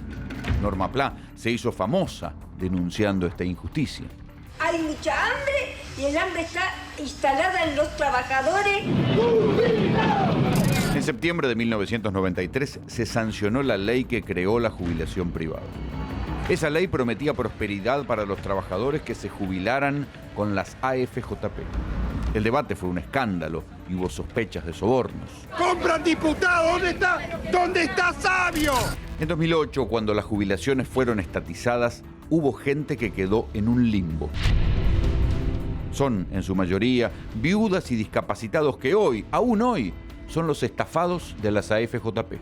Norma Pla se hizo famosa denunciando esta injusticia. Hay mucha hambre y el hambre está instalada en los trabajadores. En septiembre de 1993 se sancionó la ley que creó la jubilación privada. Esa ley prometía prosperidad para los trabajadores que se jubilaran con las AFJP. El debate fue un escándalo y hubo sospechas de sobornos. ¡Compran diputados! ¿Dónde está Sabio? En 2008, cuando las jubilaciones fueron estatizadas, hubo gente que quedó en un limbo. Son, en su mayoría, viudas y discapacitados que hoy, aún hoy, son los estafados de las AFJP.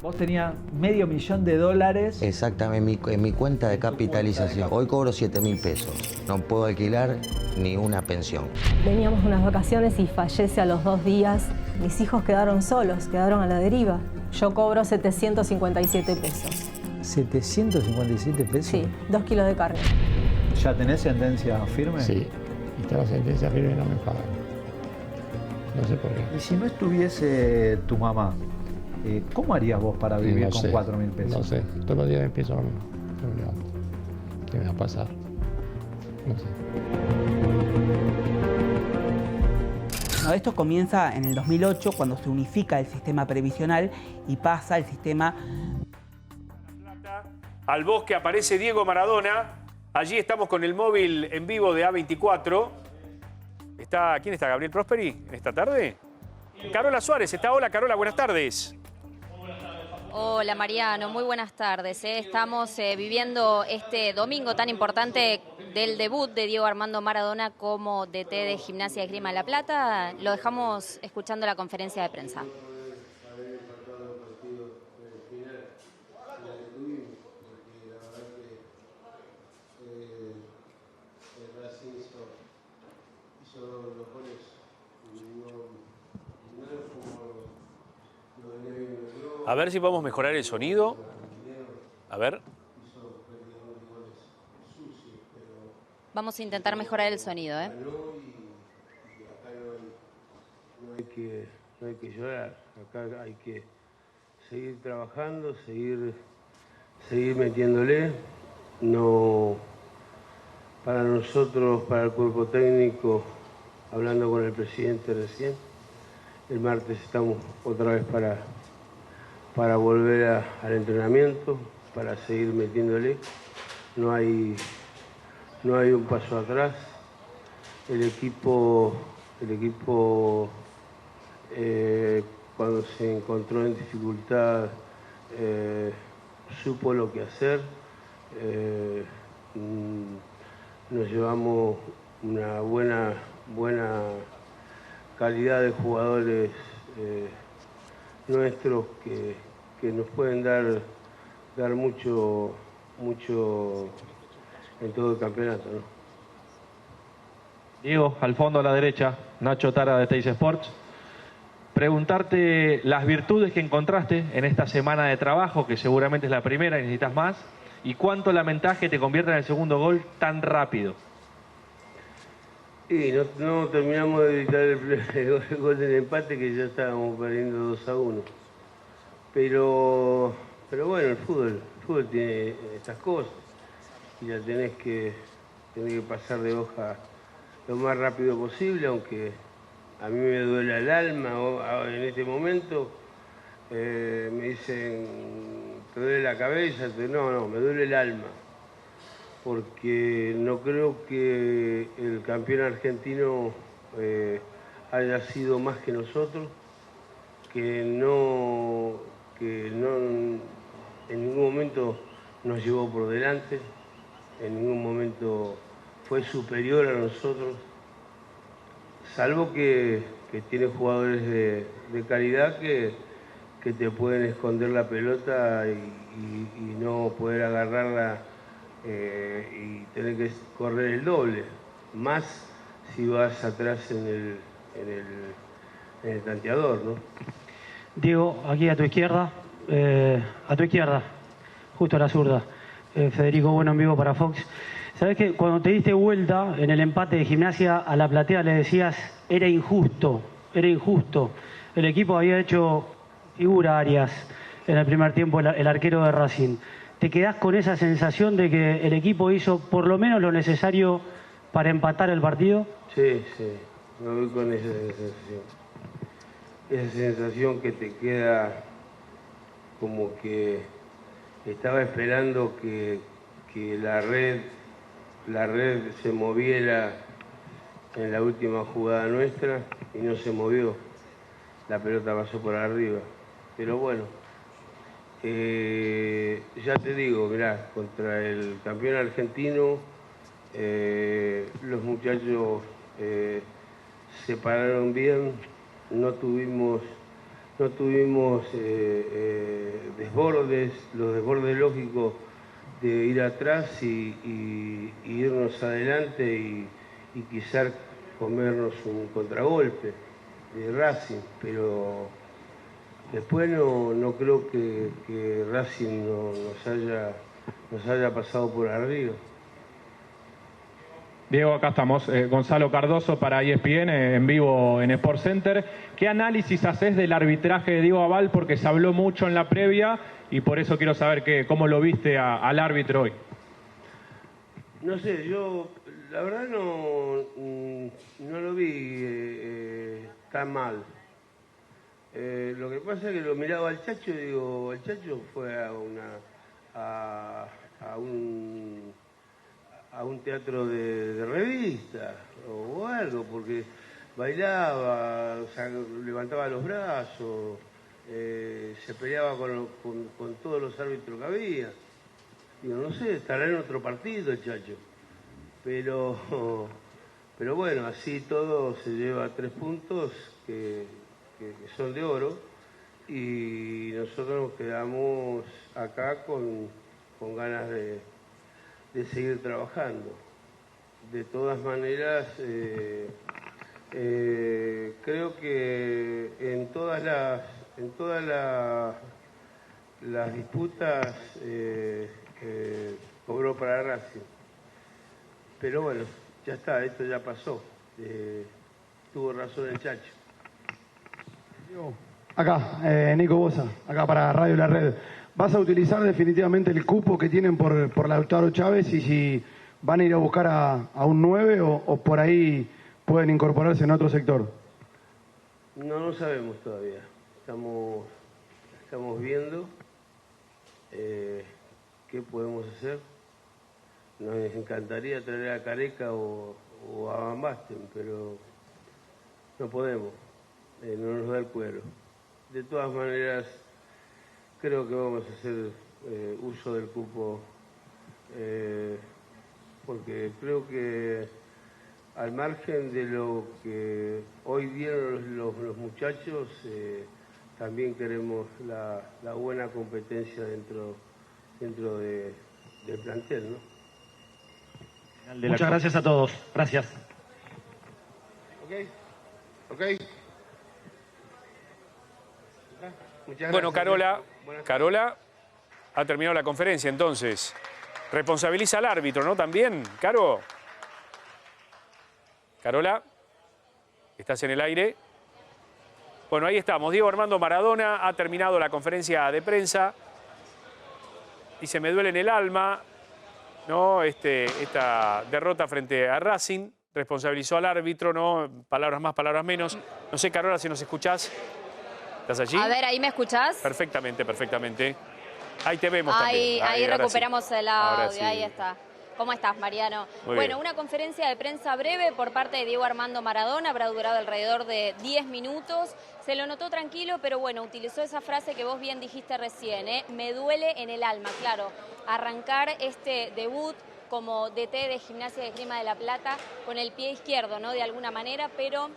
Vos tenías $500,000. Exactamente, en mi cuenta de capitalización. Hoy cobro 7.000 pesos. No puedo alquilar ni una pensión. Veníamos unas vacaciones y fallece a los 2 días. Mis hijos quedaron solos, quedaron a la deriva. Yo cobro 757 pesos. ¿757 pesos? Sí, 2 kilos de carne. ¿Ya tenés sentencia firme? Sí, y está la sentencia firme y no me pagan. No sé por qué. Y si no estuviese tu mamá, ¿cómo harías vos para vivir no con sé, 4.000 pesos? No sé, todos los días empiezo a ¿qué me va a pasar? No sé. No, esto comienza en el 2008 cuando se unifica el sistema previsional y pasa el sistema... Al bosque aparece Diego Maradona. Allí estamos con el móvil en vivo de A24. ¿Quién está? ¿Gabriel Prosperi en esta tarde? Carola Suárez está. Hola, Carola, buenas tardes. Hola Mariano, muy buenas tardes. Estamos viviendo este domingo tan importante del debut de Diego Armando Maradona como DT de Gimnasia y Esgrima de La Plata. Lo dejamos escuchando la conferencia de prensa. A ver si podemos mejorar el sonido. A ver. Vamos a intentar mejorar el sonido, ¿eh? No hay que llorar. Acá hay que seguir trabajando, seguir metiéndole. No, para nosotros, para el cuerpo técnico, hablando con el presidente recién, el martes estamos otra vez para volver al entrenamiento, para seguir metiéndole. No hay un paso atrás. El equipo cuando se encontró en dificultad supo lo que hacer. Nos llevamos una buena calidad de jugadores nuestros que nos pueden dar mucho en todo el campeonato, ¿no? Diego, al fondo a la derecha, Nacho Tara de Teis Sports. Preguntarte las virtudes que encontraste en esta semana de trabajo, que seguramente es la primera y necesitas más, y cuánto lamentaje que te convierta en el segundo gol tan rápido. Y no terminamos de evitar el gol del empate, que ya estábamos perdiendo 2-1. Pero bueno, el fútbol tiene estas cosas y la tenés que pasar de hoja lo más rápido posible, aunque a mí me duele el alma en este momento. Me dicen, ¿te duele la cabeza? No, me duele el alma, porque no creo que el campeón argentino haya sido más que nosotros, que en ningún momento nos llevó por delante, en ningún momento fue superior a nosotros, salvo que tiene jugadores de calidad que te pueden esconder la pelota y no poder agarrarla y tener que correr el doble, más si vas atrás en el tanteador, ¿no? Diego, aquí a tu izquierda, justo a la zurda. Federico Bueno en vivo para Fox. ¿Sabés que cuando te diste vuelta en el empate de Gimnasia a La Platea le decías, era injusto? El equipo había hecho figura Arias en el primer tiempo, el arquero de Racing. ¿Te quedás con esa sensación de que el equipo hizo por lo menos lo necesario para empatar el partido? Sí, me voy con esa sensación. Esa sensación que te queda como que estaba esperando que la red se moviera en la última jugada nuestra y no se movió. La pelota pasó por arriba. Pero bueno, ya te digo, mirá, contra el campeón argentino, los muchachos se pararon bien, no tuvimos desbordes lógicos de ir atrás y irnos adelante y quizás comernos un contragolpe de Racing, pero después no creo que Racing nos haya pasado por arriba. Diego, acá estamos. Gonzalo Cardoso para ESPN, en vivo en Sport Center. ¿Qué análisis haces del arbitraje de Diego Aval? Porque se habló mucho en la previa y por eso quiero saber cómo lo viste al árbitro hoy. No sé, yo la verdad no lo vi tan mal. Lo que pasa es que lo miraba al Chacho y digo, el Chacho fue a un teatro de revista o algo, porque bailaba, o sea, levantaba los brazos, se peleaba con todos los árbitros que había. Digo, no sé, estará en otro partido el Chacho. Pero bueno, así todo se lleva 3 puntos que son de oro y nosotros nos quedamos acá con ganas de seguir trabajando. De todas maneras, creo que en todas las disputas cobró para Racing. Pero bueno, ya está, esto ya pasó. Tuvo razón el Chacho. Acá, Nico Bosa, acá para Radio La Red. ¿Vas a utilizar definitivamente el cupo que tienen por Lautaro Chávez y si van a ir a buscar a un 9 o por ahí pueden incorporarse en otro sector? No lo sabemos todavía. Estamos viendo qué podemos hacer. Nos encantaría traer a Careca o a Van Basten, pero no podemos. No nos da el cuero. De todas maneras, creo que vamos a hacer uso del cupo porque creo que al margen de lo que hoy vieron los muchachos, también queremos la buena competencia dentro del plantel, ¿no? Muchas gracias a todos. Gracias. Ok. Bueno, Carola ha terminado la conferencia, entonces. Responsabiliza al árbitro, ¿no? También, Caro. Carola, estás en el aire. Bueno, ahí estamos. Diego Armando Maradona ha terminado la conferencia de prensa. Dice, me duele en el alma, ¿no? Esta derrota frente a Racing. Responsabilizó al árbitro, ¿no? Palabras más, palabras menos. No sé, Carola, si nos escuchás. ¿Estás allí? A ver, ¿ahí me escuchás? Perfectamente, perfectamente. Ahí te vemos también. Ahí recuperamos el audio, sí. Ahí está. ¿Cómo estás, Mariano? Muy bueno, bien. Una conferencia de prensa breve por parte de Diego Armando Maradona, habrá durado alrededor de 10 minutos. Se lo notó tranquilo, pero bueno, utilizó esa frase que vos bien dijiste recién, ¿eh? Me duele en el alma, claro. Arrancar este debut como DT de Gimnasia de Esgrima de La Plata con el pie izquierdo, ¿no? De alguna manera, pero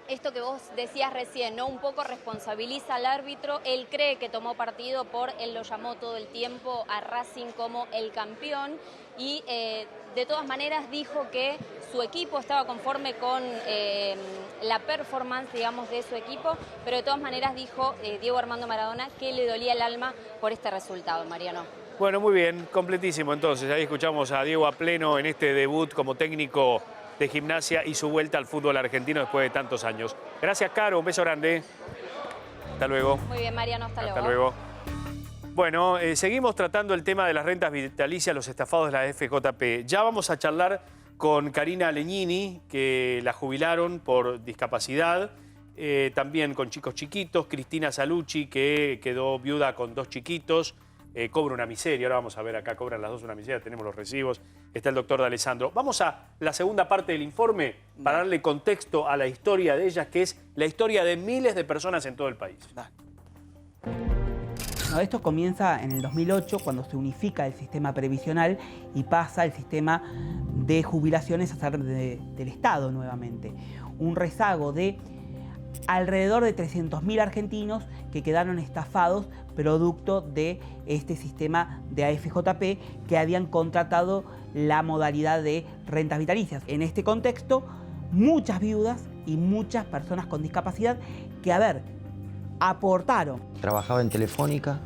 esto que vos decías recién, ¿no? Un poco responsabiliza al árbitro. Él cree que tomó partido él lo llamó todo el tiempo a Racing como el campeón y de todas maneras dijo que su equipo estaba conforme con la performance, digamos, de su equipo, pero de todas maneras dijo Diego Armando Maradona que le dolía el alma por este resultado, Mariano. Bueno, muy bien, completísimo entonces. Ahí escuchamos a Diego a pleno en este debut como técnico de Gimnasia y su vuelta al fútbol argentino después de tantos años. Gracias, Caro, un beso grande. Hasta luego. Muy bien, Mariano, hasta luego. Hasta luego. Bueno, seguimos tratando el tema de las rentas vitalicias, los estafados de la FJP. Ya vamos a charlar con Karina Legnini, que la jubilaron por discapacidad. También con chicos chiquitos. Cristina Salucci, que quedó viuda con 2 chiquitos. Cobra una miseria. Ahora vamos a ver, acá cobran las 2 una miseria. Tenemos los recibos. Está el doctor D'Alessandro. Vamos a la segunda parte del informe para darle contexto a la historia de ellas, que es la historia de miles de personas en todo el país. No, esto comienza en el 2008 cuando se unifica el sistema previsional y pasa el sistema de jubilaciones a ser del Estado nuevamente. Un rezago de alrededor de 300.000 argentinos que quedaron estafados producto de este sistema de AFJP que habían contratado la modalidad de rentas vitalicias. En este contexto, muchas viudas y muchas personas con discapacidad que, aportaron. Trabajaba en Telefónica,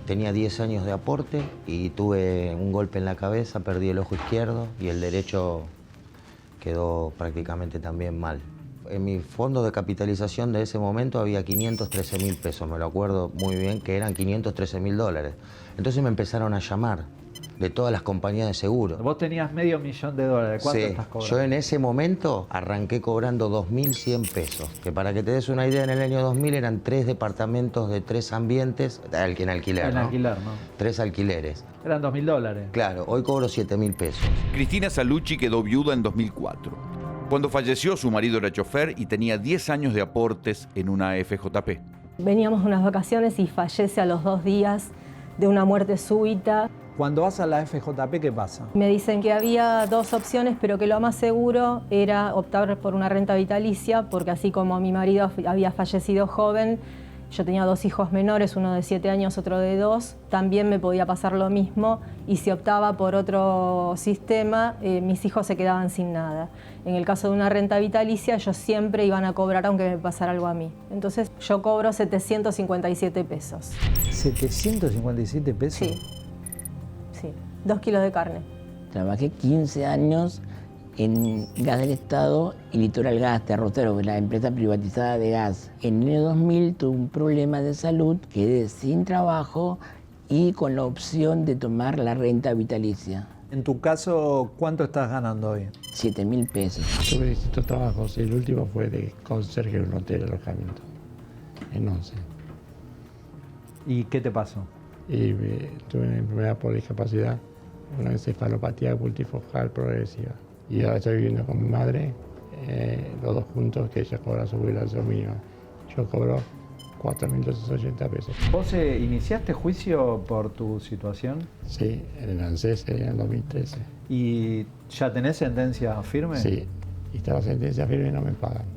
tenía 10 años de aporte y tuve un golpe en la cabeza, perdí el ojo izquierdo y el derecho quedó prácticamente también mal. En mi fondo de capitalización de ese momento había 513.000 pesos, me lo acuerdo muy bien, que eran 513.000 dólares. Entonces me empezaron a llamar de todas las compañías de seguro. Vos tenías $500.000. ¿Cuánto estás cobrando? Yo en ese momento arranqué cobrando 2.100 pesos, que para que te des una idea, en el año 2000 eran 3 departamentos de 3 ambientes, en alquiler, ¿no? En alquiler, ¿no? 3 alquileres. Eran $2.000. Claro, hoy cobro 7.000 pesos. Cristina Salucci quedó viuda en 2004. Cuando falleció, su marido era chofer y tenía 10 años de aportes en una AFJP. Veníamos unas vacaciones y fallece a los 2 días de una muerte súbita. Cuando vas a la FJP, ¿qué pasa? Me dicen que había 2 opciones, pero que lo más seguro era optar por una renta vitalicia, porque así como mi marido había fallecido joven, yo tenía 2 hijos menores, uno de 7 años, otro de 2, también me podía pasar lo mismo, y si optaba por otro sistema, mis hijos se quedaban sin nada. En el caso de una renta vitalicia, ellos siempre iban a cobrar aunque me pasara algo a mí. Entonces yo cobro 757 pesos. ¿757 pesos? Sí. Sí, 2 kilos de carne. Trabajé 15 años en Gas del Estado y Litoral Gas, Terrotero, la empresa privatizada de gas. En el año 2000 tuve un problema de salud, quedé sin trabajo y con la opción de tomar la renta vitalicia. En tu caso, ¿cuánto estás ganando hoy? 7.000 pesos. Tuve distintos trabajos y el último fue de conserje en un hotel de alojamiento, en 11. ¿Y qué te pasó? Y tuve una enfermedad por discapacidad, una encefalopatía multifocal progresiva. Y ahora estoy viviendo con mi madre, los dos juntos, que ella cobra su jubilación mínima. Yo cobro 4.280 pesos. ¿Vos iniciaste juicio por tu situación? Sí, en el ANSES en el 2013. ¿Y ya tenés sentencia firme? Sí, y está la sentencia firme y no me pagan.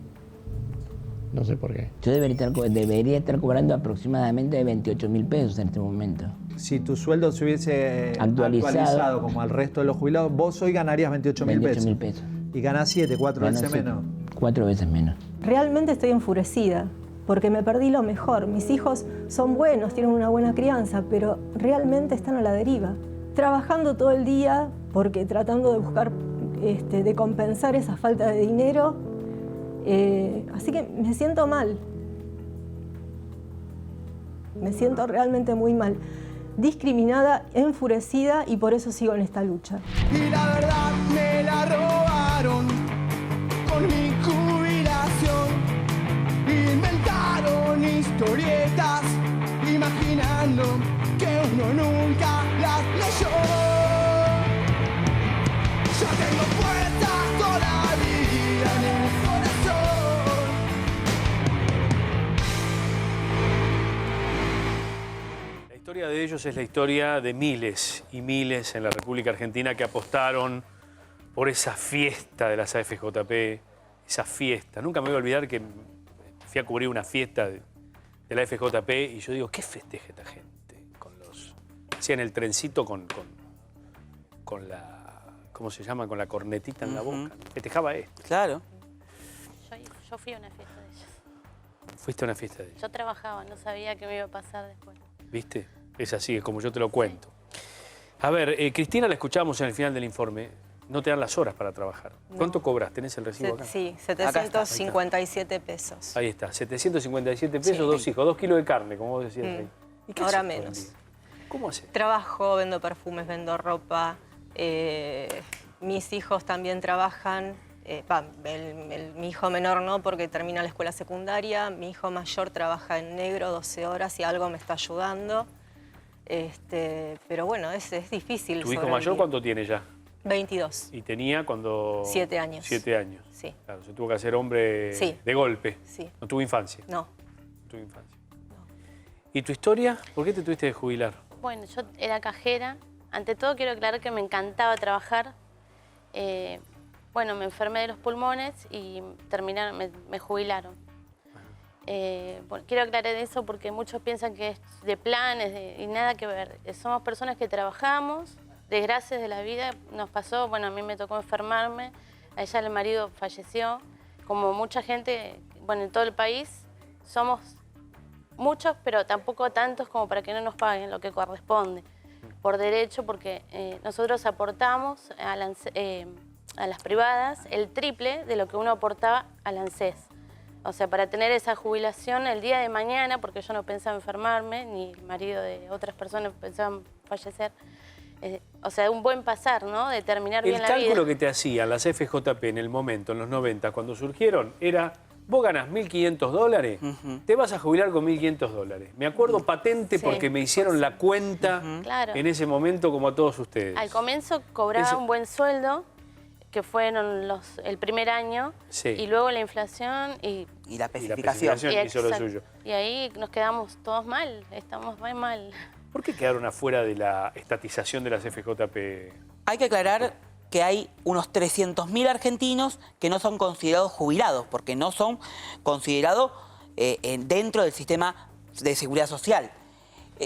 No sé por qué. Yo debería estar cobrando aproximadamente 28.000 pesos en este momento. Si tu sueldo se hubiese actualizado como al resto de los jubilados, vos hoy ganarías 28.000 pesos. 28.000 pesos. Y ganás 7, 4 veces menos. 4 veces menos. Realmente estoy enfurecida porque me perdí lo mejor. Mis hijos son buenos, tienen una buena crianza, pero realmente están a la deriva. Trabajando todo el día porque tratando de buscar, de compensar esa falta de dinero. Así que me siento mal. Me siento realmente muy mal. Discriminada, enfurecida y por eso sigo en esta lucha. Y la verdad me la robaron con mi jubilación. Inventaron historietas imaginando que uno nunca las leyó. Yo tengo fuerza todavía en el corazón. La historia de ellos es la historia de miles y miles en la República Argentina que apostaron por esa fiesta de las AFJP, esa fiesta. Nunca me voy a olvidar que fui a cubrir una fiesta de la FJP y yo digo, ¿qué festeja esta gente? Hacían el trencito con la, ¿cómo se llama? Con la cornetita en la boca. Festejaba esto. Claro. Yo fui a una fiesta de ellos. Fuiste a una fiesta de ellos. Yo trabajaba, no sabía qué me iba a pasar después. ¿Viste? Es así, es como yo te lo cuento. A ver, Cristina, la escuchamos en el final del informe. No te dan las horas para trabajar. ¿Cuánto cobras? ¿Tenés el recibo acá? Sí, 757 pesos. Ahí está, 757 pesos, Sí. 2 hijos, 2 kilos de carne, como vos decías ahí. ¿Y qué Ahora haces todo el menos. día? ¿Cómo haces? Trabajo, vendo perfumes, vendo ropa. Mis hijos también trabajan. Mi hijo menor no, porque termina la escuela secundaria. Mi hijo mayor trabaja en negro 12 horas y algo me está ayudando. Pero bueno, es difícil. ¿Tu hijo mayor cuánto tiene ya? 22. ¿Y tenía cuando...? 7 años. 7 años. Sí. Claro, se tuvo que hacer hombre Sí. de golpe. Sí. ¿No tuvo infancia? No. No tuvo infancia. ¿Y tu historia? ¿Por qué te tuviste que jubilar? Bueno, yo era cajera. Ante todo quiero aclarar que me encantaba trabajar. Bueno, me enfermé de los pulmones y me jubilaron. Bueno, quiero aclarar eso porque muchos piensan que es de planes y nada que ver. Somos personas que trabajamos, desgracias de la vida nos pasó, bueno, a mí me tocó enfermarme, a ella el marido falleció, como mucha gente, bueno, en todo el país somos muchos, pero tampoco tantos como para que no nos paguen lo que corresponde, por derecho, porque nosotros aportamos a las privadas el triple de lo que uno aportaba al ANSES. O sea, para tener esa jubilación el día de mañana, porque yo no pensaba enfermarme, ni el marido de otras personas pensaban fallecer. O sea, un buen pasar, ¿no? De terminar bien la vida. El cálculo que te hacían las FJP en el momento, en los 90, cuando surgieron, era, vos ganás $1.500, te vas a jubilar con $1.500. Me acuerdo patente porque me hicieron la cuenta en ese momento como a todos ustedes. Al comienzo cobraba un buen sueldo, que fueron el primer año, y luego la inflación y la especificación. Hizo lo suyo. Y ahí nos quedamos todos mal, estamos muy mal. ¿Por qué quedaron afuera de la estatización de las FJP? Hay que aclarar que hay unos 300.000 argentinos que no son considerados jubilados, porque no son considerados dentro del sistema de seguridad social.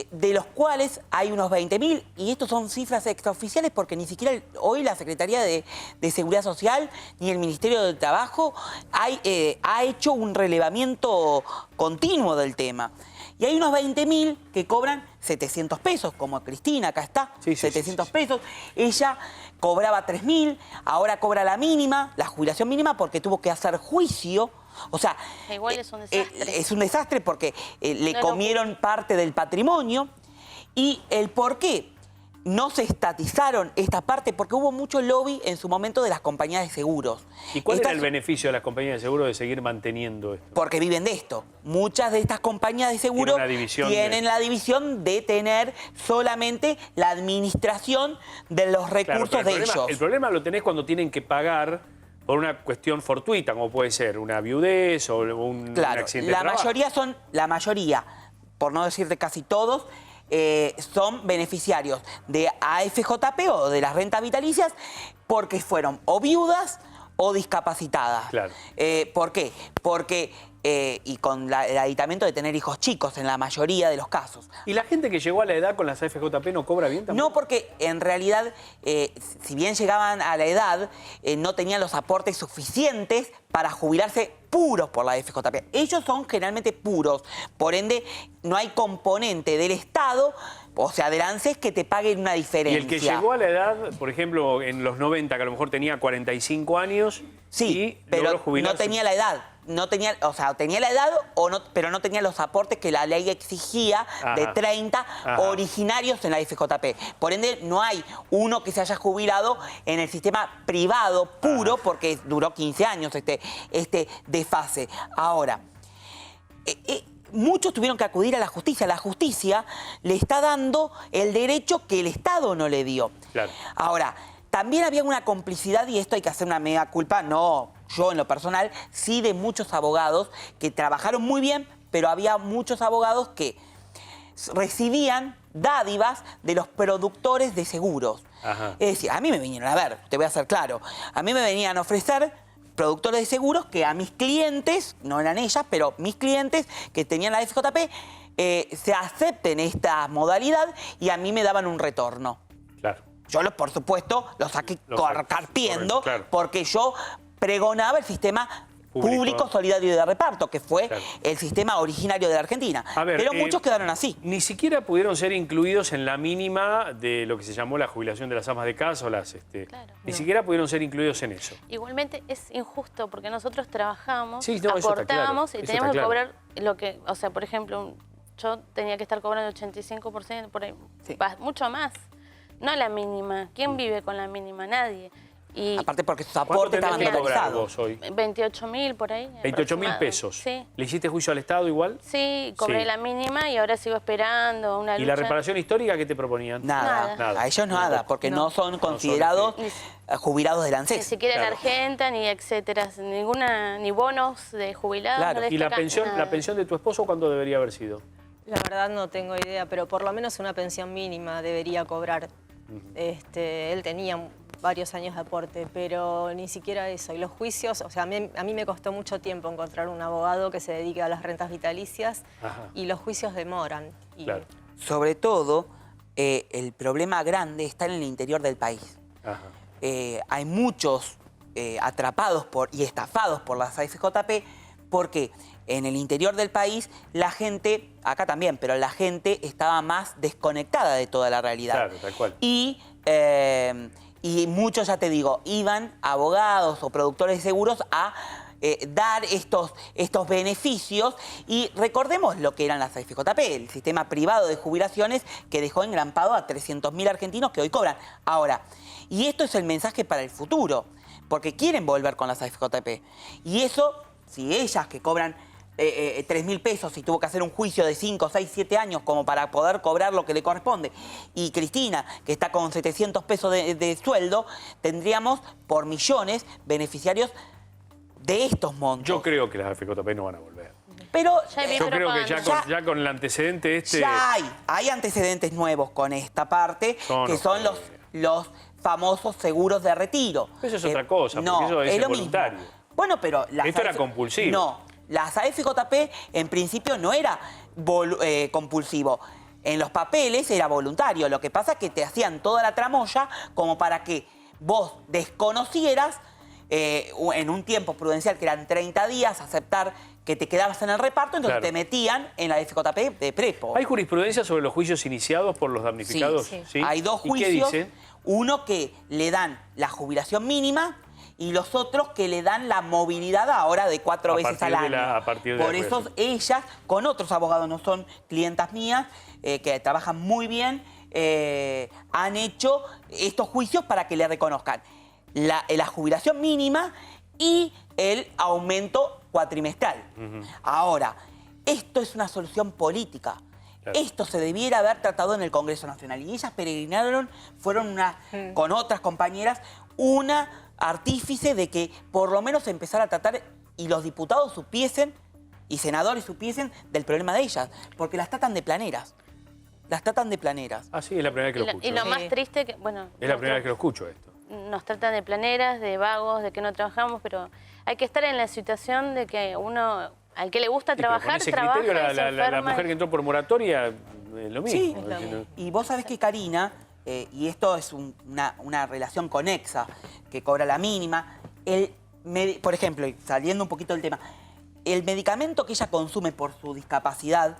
De los cuales hay unos 20.000, y estos son cifras extraoficiales porque ni siquiera hoy la Secretaría de Seguridad Social ni el Ministerio del Trabajo ha hecho un relevamiento continuo del tema. Y hay unos 20.000 que cobran 700 pesos, como Cristina, acá está, 700 pesos. Ella cobraba 3.000, ahora cobra la mínima, la jubilación mínima, porque tuvo que hacer juicio. O sea, igual es un desastre. Es un desastre porque le comieron parte del patrimonio. Y el por qué no se estatizaron esta parte, porque hubo mucho lobby en su momento de las compañías de seguros. ¿Y cuál era el beneficio de las compañías de seguros de seguir manteniendo esto? Porque viven de esto. Muchas de estas compañías de seguros tienen la división de tener solamente la administración de los recursos de ellos. El problema lo tenés cuando tienen que pagar por una cuestión fortuita, como puede ser una viudez o un accidente de trabajo. La mayoría, por no decirte casi todos, son beneficiarios de AFJP o de las rentas vitalicias porque fueron o viudas o discapacitadas. Claro. ¿Por qué? Porque, y con el aditamento de tener hijos chicos en la mayoría de los casos. ¿Y la gente que llegó a la edad con las AFJP no cobra bien también? No, porque en realidad, si bien llegaban a la edad, no tenían los aportes suficientes para jubilarse puros por la FJP. Ellos son generalmente puros, por ende no hay componente del Estado, o sea, del ANSES, que te paguen una diferencia. Y el que llegó a la edad, por ejemplo, en los 90, que a lo mejor tenía 45 años, sí, pero no tenía la edad. No tenía, o sea, tenía la edad, pero no tenía los aportes que la ley exigía de 30 originarios en la FJP. Por ende, no hay uno que se haya jubilado en el sistema privado puro, porque duró 15 años este desfase. Ahora, muchos tuvieron que acudir a la justicia. La justicia le está dando el derecho que el Estado no le dio. Claro. Ahora, también había una complicidad, y esto hay que hacer una mea culpa, no yo en lo personal, sí de muchos abogados que trabajaron muy bien, pero había muchos abogados que recibían dádivas de los productores de seguros. Es decir, a mí me vinieron, a ver, te voy a hacer claro, a mí me venían a ofrecer productores de seguros que a mis clientes, no eran ellas, pero mis clientes que tenían la FJP, se acepten esta modalidad y a mí me daban un retorno. Claro. Yo, por supuesto, lo saqué carpiendo porque yo pregonaba el sistema público, solidario y de reparto, que fue el sistema originario de la Argentina. Pero muchos quedaron así. Ni siquiera pudieron ser incluidos en la mínima de lo que se llamó la jubilación de las amas de casa o las... Ni siquiera pudieron ser incluidos en eso. Igualmente es injusto porque nosotros trabajamos, eso aportamos y teníamos que cobrar claro. lo que... O sea, por ejemplo, yo tenía que estar cobrando el 85%, por ahí, mucho más. No la mínima. ¿Quién vive con la mínima? Nadie. Y aparte porque sus aportes estaban dolarizados. 28.000 por ahí. 28.000 pesos. Sí. ¿Le hiciste juicio al Estado igual? Sí, cobré la mínima y ahora sigo esperando una lucha. ¿Y la reparación histórica qué te proponían? Nada. A ellos nada, porque no son considerados jubilados del ANSES. Ni siquiera la Argenta, ni etcétera, ni bonos de jubilados. No. ¿Y la pensión de tu esposo cuándo debería haber sido? La verdad no tengo idea, pero por lo menos una pensión mínima debería cobrar. Él tenía varios años de aporte, pero ni siquiera eso. Y los juicios, o sea, a mí me costó mucho tiempo encontrar un abogado que se dedique a las rentas vitalicias. Ajá. Y los juicios demoran. Y... Claro. Sobre todo, el problema grande está en el interior del país. Ajá. Hay muchos atrapados y estafados por las AFJP porque en el interior del país la gente, acá también, pero la gente estaba más desconectada de toda la realidad. Claro, tal cual. Y muchos, ya te digo, iban abogados o productores de seguros a dar estos beneficios. Y recordemos lo que eran las AFJP, el sistema privado de jubilaciones que dejó engrampado a 300.000 argentinos que hoy cobran. Ahora, y esto es el mensaje para el futuro, porque quieren volver con las AFJP. Y eso, si ellas que cobran 3.000 pesos y tuvo que hacer un juicio de 5, 6, 7 años como para poder cobrar lo que le corresponde, y Cristina, que está con 700 pesos de sueldo, tendríamos por millones beneficiarios de estos montos. Yo creo que las AFJP no van a volver. Pero yo creo que ya con el antecedente este... Ya hay antecedentes nuevos con esta parte, que son los famosos seguros de retiro. Eso es otra cosa, porque no, eso es lo voluntario. Mismo. Bueno, pero... Esto era compulsivo. No, las AFJP en principio no era compulsivo. En los papeles era voluntario. Lo que pasa es que te hacían toda la tramoya como para que vos desconocieras en un tiempo prudencial que eran 30 días, aceptar que te quedabas en el reparto, entonces te metían en la AFJP de prepo. ¿Hay jurisprudencia sobre los juicios iniciados por los damnificados? Sí. ¿Sí? Hay dos juicios. ¿Qué dicen? Uno que le dan la jubilación mínima y los otros que le dan la movilidad ahora de 4 veces al año. Por eso ellas, con otros abogados, no son clientas mías, que trabajan muy bien, han hecho estos juicios para que le reconozcan la jubilación mínima y el aumento cuatrimestral. Ahora, esto es una solución política. Claro. Esto se debiera haber tratado en el Congreso Nacional. Y ellas peregrinaron, fueron con otras compañeras, una artífice de que por lo menos empezara a tratar y los diputados supiesen y senadores supiesen del problema de ellas. Porque las tratan de planeras. Las tratan de planeras. Ah, sí, es la primera vez que lo escucho. Y lo más triste, que, bueno... Es la primera vez que lo escucho esto. Nos tratan de planeras, de vagos, de que no trabajamos, pero hay que estar en la situación de que uno, al que le gusta trabajar, trabaja y se enferma. La mujer que entró por moratoria, lo mismo. Sí, y vos sabés que Karina, y esto es una relación conexa, que cobra la mínima, por ejemplo, saliendo un poquito del tema, el medicamento que ella consume por su discapacidad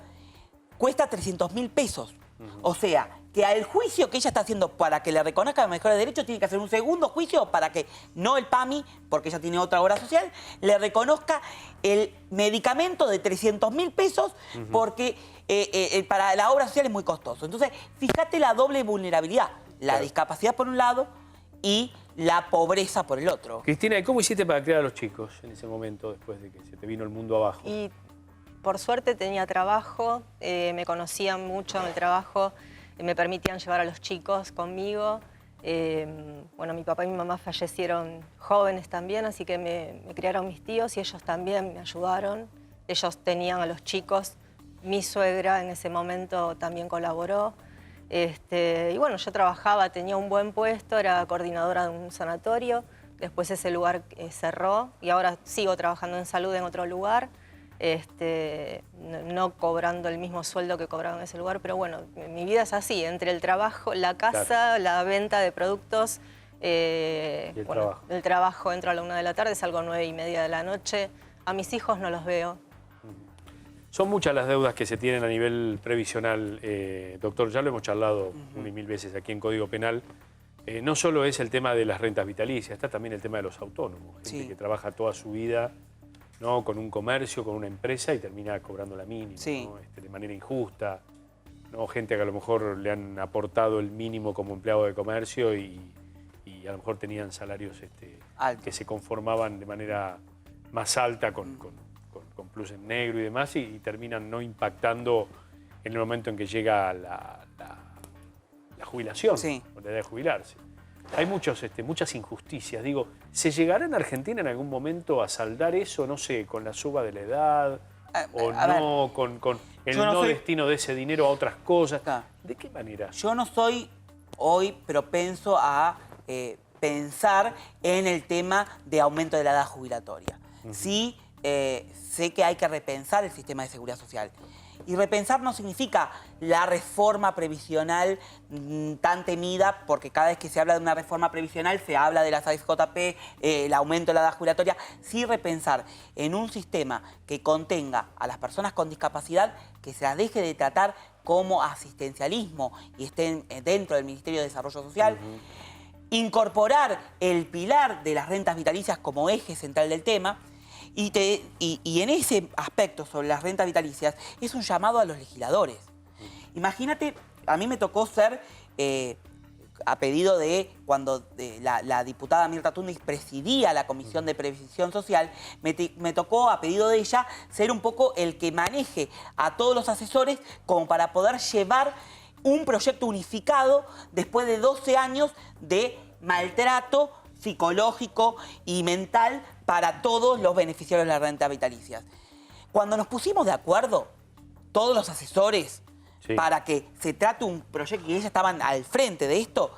cuesta 300.000 pesos. O sea, que al juicio que ella está haciendo para que le reconozca mejores derechos, tiene que hacer un segundo juicio para que no el PAMI, porque ella tiene otra obra social, le reconozca el medicamento de 300.000 pesos porque para la obra social es muy costoso. Entonces, fíjate la doble vulnerabilidad, la discapacidad por un lado y la pobreza por el otro. Cristina, ¿y cómo hiciste para criar a los chicos en ese momento, después de que se te vino el mundo abajo? Y por suerte tenía trabajo, me conocían mucho en el trabajo, me permitían llevar a los chicos conmigo. Bueno, mi papá y mi mamá fallecieron jóvenes también, así que me criaron mis tíos y ellos también me ayudaron. Ellos tenían a los chicos, mi suegra en ese momento también colaboró. Y bueno, yo trabajaba, tenía un buen puesto, era coordinadora de un sanatorio. Después ese lugar cerró y ahora sigo trabajando en salud en otro lugar. No cobrando el mismo sueldo que cobraba en ese lugar, pero bueno, mi vida es así, entre el trabajo, la casa, la venta de productos, el trabajo entro a la 1 de la tarde, salgo a 9:30 de la noche, a mis hijos no los veo. Son muchas las deudas que se tienen a nivel previsional, doctor, ya lo hemos charlado 1 y 1000 veces aquí en Código Penal. No solo es el tema de las rentas vitalicias, está también el tema de los autónomos, gente que trabaja toda su vida, ¿no? Con un comercio, con una empresa y termina cobrando la mínima, ¿no? De manera injusta, ¿no? Gente que a lo mejor le han aportado el mínimo como empleado de comercio y a lo mejor tenían salarios que se conformaban de manera más alta con plus en negro y demás y terminan no impactando en el momento en que llega la jubilación, o la edad de jubilarse. Hay muchas injusticias. Digo, ¿se llegará en Argentina en algún momento a saldar eso, no sé, con la suba de la edad o no, con el destino de ese dinero a otras cosas? ¿De qué manera? Yo no soy hoy propenso a pensar en el tema de aumento de la edad jubilatoria. Sí, sé que hay que repensar el sistema de seguridad social. Y repensar no significa la reforma previsional tan temida, porque cada vez que se habla de una reforma previsional se habla de las AFJP, el aumento de la edad jubilatoria. Sí repensar en un sistema que contenga a las personas con discapacidad, que se las deje de tratar como asistencialismo y estén dentro del Ministerio de Desarrollo Social. Incorporar el pilar de las rentas vitalicias como eje central del tema. Y en ese aspecto sobre las rentas vitalicias es un llamado a los legisladores. Imagínate, a mí me tocó ser, a pedido de cuando la diputada Mirta Tundis presidía la Comisión de Previsión Social, me tocó, a pedido de ella, ser un poco el que maneje a todos los asesores como para poder llevar un proyecto unificado después de 12 años de maltrato psicológico y mental para todos los beneficiarios de las rentas vitalicias. Cuando nos pusimos de acuerdo, todos los asesores, para que se trate un proyecto, y ellos estaban al frente de esto,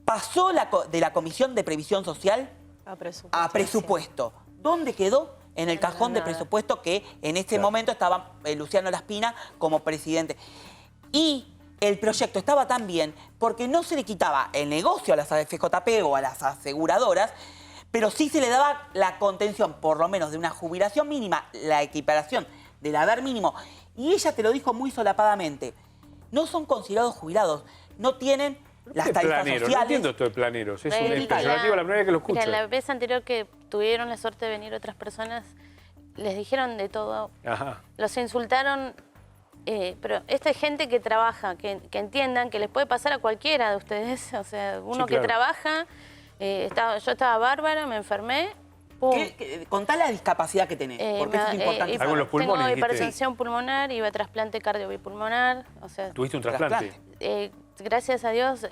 pasó de la Comisión de Previsión Social a presupuesto. ¿Dónde quedó? En el cajón de presupuesto que en este momento estaba Luciano Laspina como presidente. Y el proyecto estaba tan bien porque no se le quitaba el negocio a las AFJP o a las aseguradoras, pero sí se le daba la contención, por lo menos de una jubilación mínima, la equiparación del haber mínimo. Y ella te lo dijo muy solapadamente. No son considerados jubilados, no tienen las tarifas sociales. No entiendo esto de planeros, es un peyorativo la primera vez que lo escucho. Mira, la vez anterior que tuvieron la suerte de venir otras personas, les dijeron de todo. Ajá. Los insultaron. Pero esta es gente que trabaja, que entiendan que les puede pasar a cualquiera de ustedes. O sea, uno que trabaja, yo estaba bárbara, me enfermé. Contá la discapacidad que tenés, porque eso es importante. Algo en los pulmones, tengo hipertensión pulmonar, iba a trasplante cardiobipulmonar. O sea, ¿tuviste un trasplante? Gracias a Dios,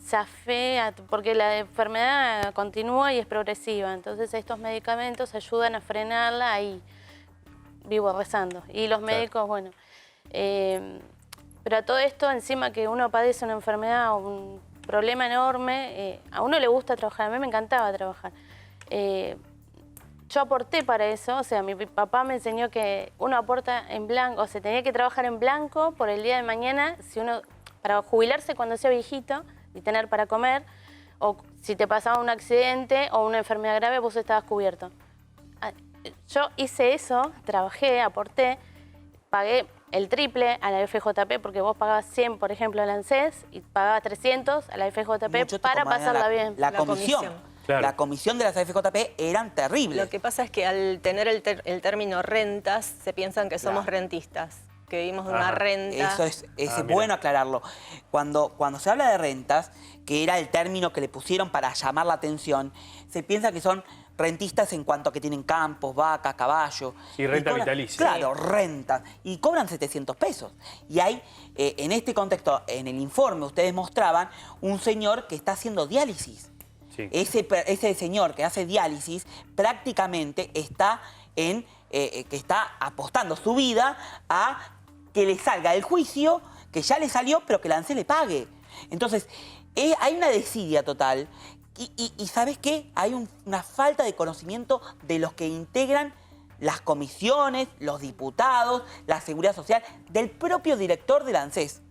zafé, porque la enfermedad continúa y es progresiva. Entonces estos medicamentos ayudan a frenarla y vivo rezando. Y los médicos, bueno... pero a todo esto, encima que uno padece una enfermedad o un problema enorme, a uno le gusta trabajar, a mí me encantaba trabajar. Yo aporté para eso, o sea, mi papá me enseñó que uno aporta en blanco, o sea, tenía que trabajar en blanco por el día de mañana, si uno, para jubilarse cuando sea viejito y tener para comer, o si te pasaba un accidente o una enfermedad grave, vos estabas cubierto. Yo hice eso, trabajé, aporté, pagué el triple a la FJP, porque vos pagabas 100, por ejemplo, al ANSES, y pagabas 300 a la FJP para pasarla bien. La comisión. Claro. La comisión de las AFJP eran terribles. Lo que pasa es que al tener el término rentas, se piensan que somos rentistas, que vivimos de una renta. Eso es bueno aclararlo. Cuando se habla de rentas, que era el término que le pusieron para llamar la atención, se piensa que son rentistas en cuanto a que tienen campos, vacas, caballos. Y renta vitalicia. Claro, rentas. Y cobran 700 pesos. Y hay, en este contexto, en el informe ustedes mostraban un señor que está haciendo diálisis. Sí. Ese señor que hace diálisis prácticamente está que está apostando su vida a que le salga el juicio, que ya le salió, pero que la ANSES le pague. Entonces, hay una desidia total. Y ¿sabes qué? Hay una falta de conocimiento de los que integran las comisiones, los diputados, la seguridad social, del propio director de la ANSES.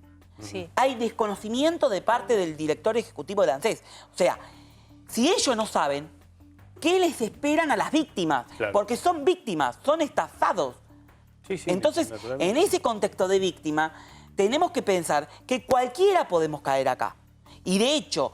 Sí. Hay desconocimiento de parte del director ejecutivo de la ANSES. O sea, si ellos no saben, ¿qué les esperan a las víctimas? Claro. Porque son víctimas, son estafados. Sí, entonces, en ese contexto de víctima, tenemos que pensar que cualquiera podemos caer acá. Y de hecho,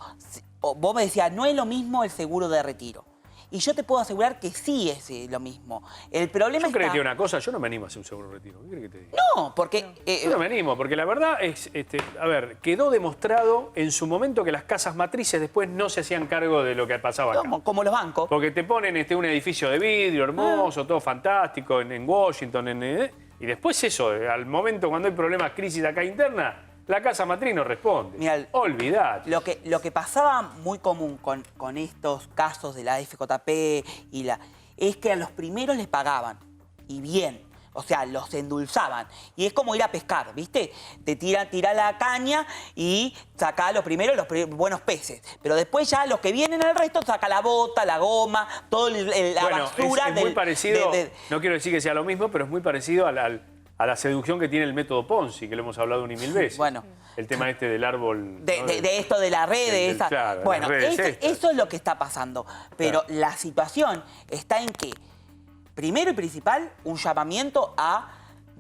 vos me decías, no es lo mismo el seguro de retiro. Y yo te puedo asegurar que sí es lo mismo. El problema yo creo que una cosa, yo no me animo a hacer un seguro de retiro. ¿Qué crees que te diga? No, porque... yo no me animo, porque la verdad es... a ver, quedó demostrado en su momento que las casas matrices después no se hacían cargo de lo que pasaba acá. Como los bancos. Porque te ponen un edificio de vidrio hermoso, todo fantástico, en Washington, y después eso, al momento cuando hay problemas, crisis acá interna, la casa matriz no responde. Mirá, olvidate. Lo que pasaba muy común con estos casos de la FJP es que a los primeros les pagaban. Y bien, O sea, los endulzaban. Y es como ir a pescar, ¿viste? Te tira la caña y saca los buenos peces. Pero después ya los que vienen al resto saca la bota, la goma, toda la basura. Es muy parecido, no quiero decir que sea lo mismo, pero es muy parecido a la seducción que tiene el método Ponzi, que lo hemos hablado 1 y 1000 veces. Bueno. El tema este del árbol. De esto de la red, claro, bueno, eso es lo que está pasando. Pero la situación está en que, primero y principal, un llamamiento a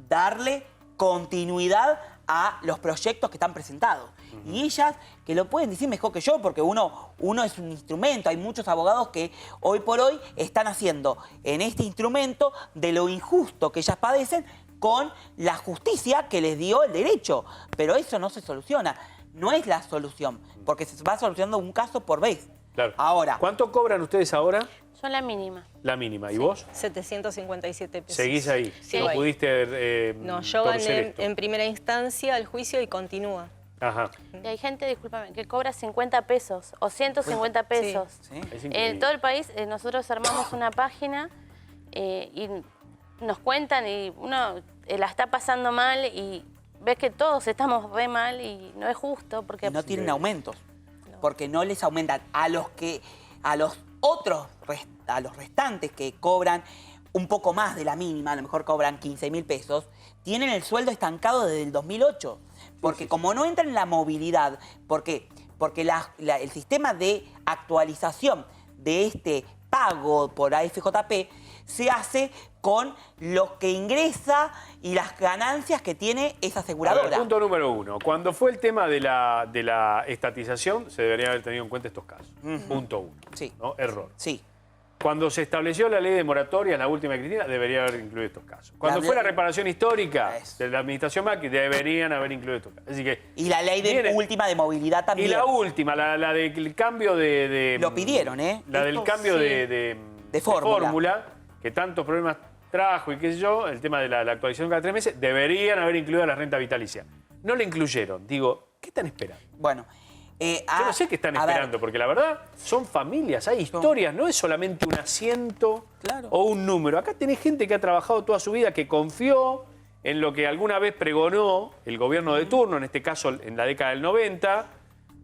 darle continuidad a los proyectos que están presentados. Y ellas, que lo pueden decir mejor que yo, porque uno es un instrumento. Hay muchos abogados que hoy por hoy están haciendo en este instrumento de lo injusto que ellas padecen con la justicia que les dio el derecho. Pero eso no se soluciona. No es la solución, porque se va solucionando un caso por vez. Claro. Ahora. ¿Cuánto cobran ustedes ahora? Yo la mínima. La mínima. ¿Y vos? 757 pesos. ¿Seguís ahí? Sí. ¿No pudiste No, yo gané en primera instancia el juicio y continúa. Ajá. Y hay gente, discúlpame, que cobra 50 pesos o 150 pesos. Sí. En todo el país nosotros armamos una página y nos cuentan y uno la está pasando mal y ves que todos estamos re mal y no es justo porque... Y no tienen aumentos, porque no les aumentan a los restantes que cobran un poco más de la mínima, a lo mejor cobran 15.000 pesos, tienen el sueldo estancado desde el 2008. Porque como no entran en la movilidad, porque el sistema de actualización de este pago por AFJP se hace con lo que ingresa y las ganancias que tiene esa aseguradora. A ver, punto número 1. Cuando fue el tema de la estatización, se deberían haber tenido en cuenta estos casos. Punto 1. Sí. ¿No? Error. Sí. Cuando se estableció la ley de moratorias, la última de Cristina, debería haber incluido estos casos. Cuando fue la reparación histórica de la administración Macri, deberían haber incluido estos casos. Así que, y la ley última de movilidad también. Y la última, la del cambio de... Lo pidieron, ¿eh? La del cambio de fórmula, que tantos problemas trajo y qué sé yo, el tema de la actualización cada 3 meses, deberían haber incluido la renta vitalicia. No la incluyeron. Digo, ¿qué están esperando? Bueno... yo no sé qué están esperando, porque la verdad son familias, hay historias, no es solamente un asiento o un número. Acá tenés gente que ha trabajado toda su vida, que confió en lo que alguna vez pregonó el gobierno de turno, en este caso en la década del 90,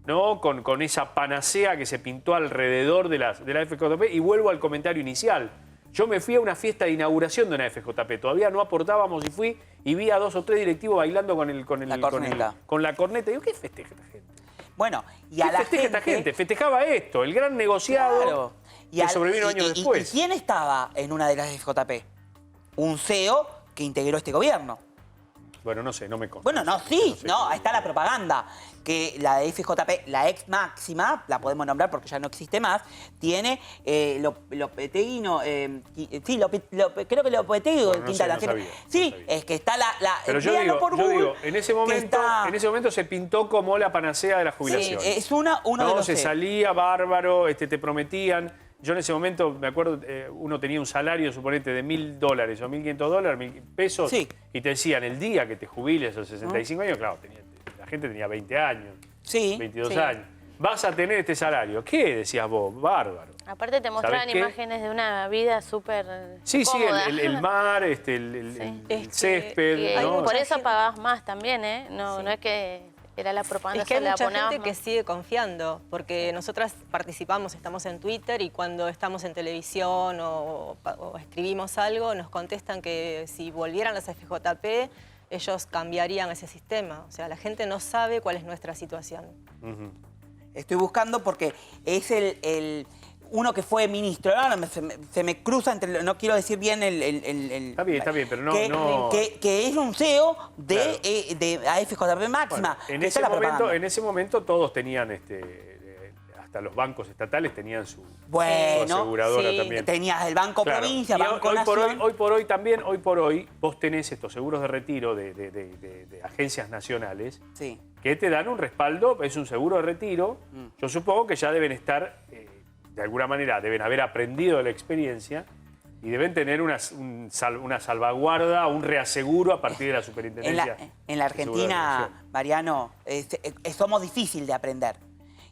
¿no? Con esa panacea que se pintó alrededor de la FJP. Y vuelvo al comentario inicial. Yo me fui a una fiesta de inauguración de una FJP, todavía no aportábamos y fui y vi a 2 o 3 directivos bailando con la corneta. Digo, ¿qué festeja esta gente? Bueno, y a la gente... esta gente? Festejaba esto, el gran negociado que sobrevino años después. ¿Y quién estaba en una de las FJP? Un CEO que integró este gobierno. Bueno, no sé, no me consta. Bueno, no, sí, no, ahí está la propaganda. Que la FJP, la ex máxima, la podemos nombrar porque ya no existe más, tiene Lopetegui, creo que Lopetegui o Quintana. Sí, es que está la pero yo digo, en ese momento se pintó como la panacea de la jubilación. Sí, es uno de los... Se salía bárbaro, te prometían. Yo en ese momento, me acuerdo, uno tenía un salario, suponete, de $1.000 o $1.500, 1.000 pesos, y te decían, el día que te jubiles a los 65 años, claro, la gente tenía 20 años, 22 años. Vas a tener este salario. ¿Qué decías vos? Bárbaro. Aparte te mostraban imágenes de una vida súper cómoda. El mar, el césped. ¿no? Por eso pagabas más también, ¿eh? No es que... Era la propaganda. Es que hay mucha gente que sigue confiando, porque nosotras participamos, estamos en Twitter y cuando estamos en televisión o escribimos algo, nos contestan que si volvieran las FJP, ellos cambiarían ese sistema. O sea, la gente no sabe cuál es nuestra situación. Estoy buscando porque es uno que fue ministro, se me cruza entre, no quiero decir bien Está bien, pero no... Que es un CEO de AFJP máxima. Claro. En ese momento todos tenían, hasta los bancos estatales tenían su aseguradora también. Tenías el Banco Provincia, Banco Nación. Hoy por hoy, vos tenés estos seguros de retiro de agencias nacionales que te dan un respaldo, es un seguro de retiro. Yo supongo que ya deben estar... de alguna manera deben haber aprendido de la experiencia y deben tener una salvaguarda, un reaseguro a partir de la superintendencia. En la Argentina, Mariano, somos difíciles de aprender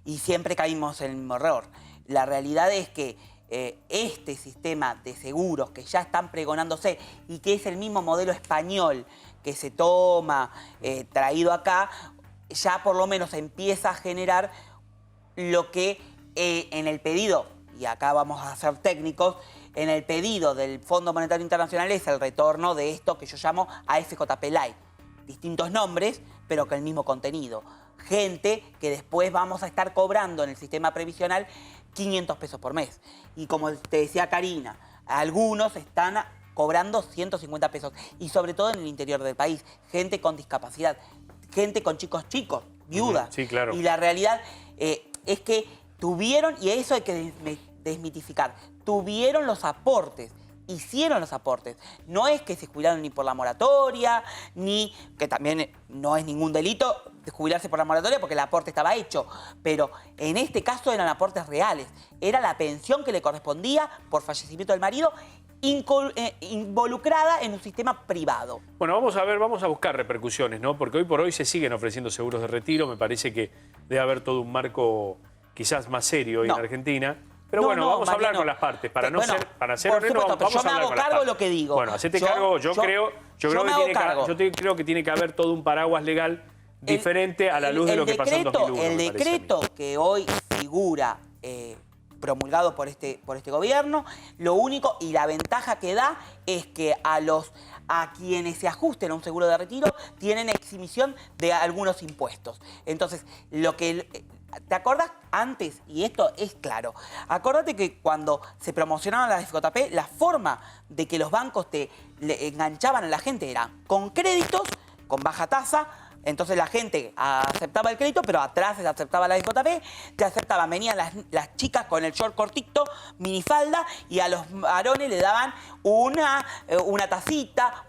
y siempre caímos en el mismo error. La realidad es que este sistema de seguros que ya están pregonándose y que es el mismo modelo español que se toma, traído acá, ya por lo menos empieza a generar lo que en el pedido, y acá vamos a ser técnicos, en el pedido del Fondo Monetario Internacional es el retorno de esto que yo llamo AFJP Light. Distintos nombres, pero con el mismo contenido. Gente que después vamos a estar cobrando en el sistema previsional 500 pesos por mes. Y como te decía Karina, algunos están cobrando 150 pesos. Y sobre todo en el interior del país. Gente con discapacidad, gente con chicos, viudas. Sí, claro. Y la realidad es que tuvieron, y eso hay que desmitificar, tuvieron los aportes, hicieron los aportes. No es que se jubilaron ni por la moratoria, ni que también no es ningún delito de jubilarse por la moratoria porque el aporte estaba hecho. Pero en este caso eran aportes reales. Era la pensión que le correspondía por fallecimiento del marido involucrada en un sistema privado. Bueno, vamos a buscar repercusiones, ¿no? Porque hoy por hoy se siguen ofreciendo seguros de retiro. Me parece que debe haber todo un marco quizás más serio hoy en Argentina. Pero vamos a hablar con las partes. Para ser honesto, vamos a hablar con las partes. Yo me hago cargo de lo que digo. Bueno, hacete cargo. Yo creo que tiene que haber todo un paraguas legal diferente a la luz de lo que pasó en 2001. El decreto que hoy figura promulgado por este gobierno, lo único y la ventaja que da es que a quienes se ajusten a un seguro de retiro tienen exhibición de algunos impuestos. Entonces, ¿te acordás antes? Y esto es claro. Acordate que cuando se promocionaban las FJP, la forma de que los bancos le enganchaban a la gente era con créditos, con baja tasa. Entonces la gente aceptaba el crédito, pero atrás se aceptaba la FJP, te aceptaban, venían las chicas con el short cortito, minifalda, y a los varones le daban una tacita,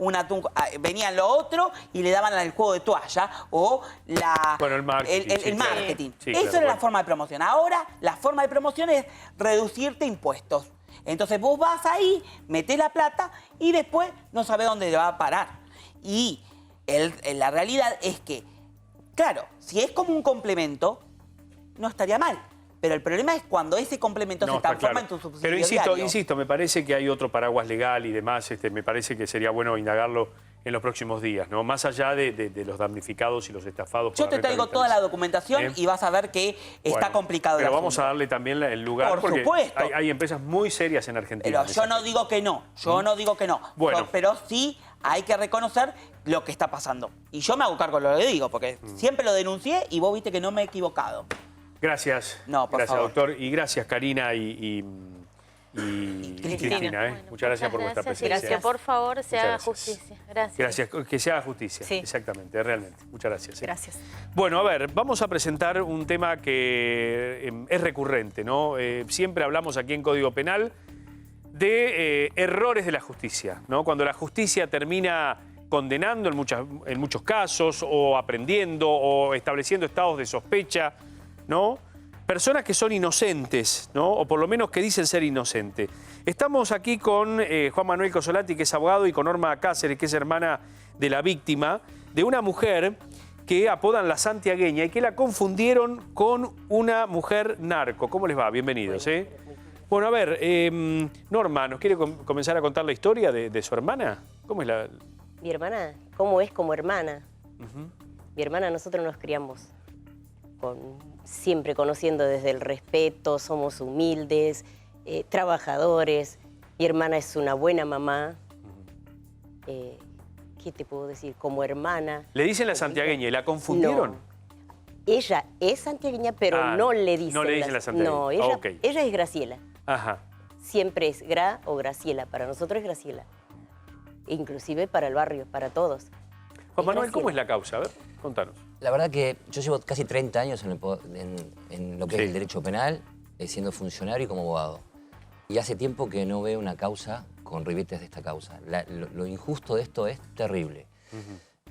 venían lo otro y le daban el juego de toalla o el marketing. Sí, Eso era la forma de promoción. Ahora la forma de promoción es reducirte impuestos. Entonces vos vas ahí, metés la plata y después no sabés dónde le va a parar. Y la realidad es que, claro, si es como un complemento, no estaría mal. Pero el problema es cuando ese complemento se transforma en tu subsidio Pero diario. insisto, me parece que hay otro paraguas legal y demás. Me parece que sería bueno indagarlo en los próximos días, ¿no? Más allá de los damnificados y los estafados. Yo te traigo toda la documentación y vas a ver que está complicado. Pero vamos a darle también el lugar. Por supuesto. Hay empresas muy serias en Argentina. Pero yo no digo que no. No digo que no. Bueno. Pero sí hay que reconocer lo que está pasando. Y yo me hago cargo de lo que digo, porque siempre lo denuncié y vos viste que no me he equivocado. Gracias. Por favor. Doctor. Y gracias, Karina y Cristina. Muchas gracias por vuestra presencia. Gracias, por favor, se haga justicia. Gracias. Que se haga justicia, sí. Exactamente, realmente. Muchas gracias. Gracias. Bueno, a ver, vamos a presentar un tema que es recurrente, ¿no? Siempre hablamos aquí en Código Penal de errores de la justicia, ¿no? Cuando la justicia termina condenando en muchos casos, o aprendiendo, o estableciendo estados de sospecha, ¿no? Personas que son inocentes, ¿no? O por lo menos que dicen ser inocentes. Estamos aquí con Juan Manuel Cosolati, que es abogado, y con Norma Cáceres, que es hermana de la víctima, de una mujer que apodan la santiagueña y que la confundieron con una mujer narco. ¿Cómo les va? Bienvenidos, ¿eh? Bueno, a ver, Norma, ¿nos quiere comenzar a contar la historia de su hermana? ¿Cómo es la...? Mi hermana, ¿cómo es como hermana? Mi hermana, nosotros nos criamos siempre conociendo desde el respeto, somos humildes, trabajadores. Mi hermana es una buena mamá. ¿Qué te puedo decir? Como hermana. Le dicen la santiagueña y la confundieron. No. Ella es santiagueña, pero no le dicen. No le dicen la santiagueña. No, ella es Graciela. Ajá. Siempre es Gra o Graciela. Para nosotros es Graciela. Inclusive para el barrio, para todos. Juan Manuel, ¿cómo es la causa? A ver, contanos. La verdad que yo llevo casi 30 años en lo que es el derecho penal, siendo funcionario y como abogado. Y hace tiempo que no veo una causa con ribetes de esta causa. Lo injusto de esto es terrible.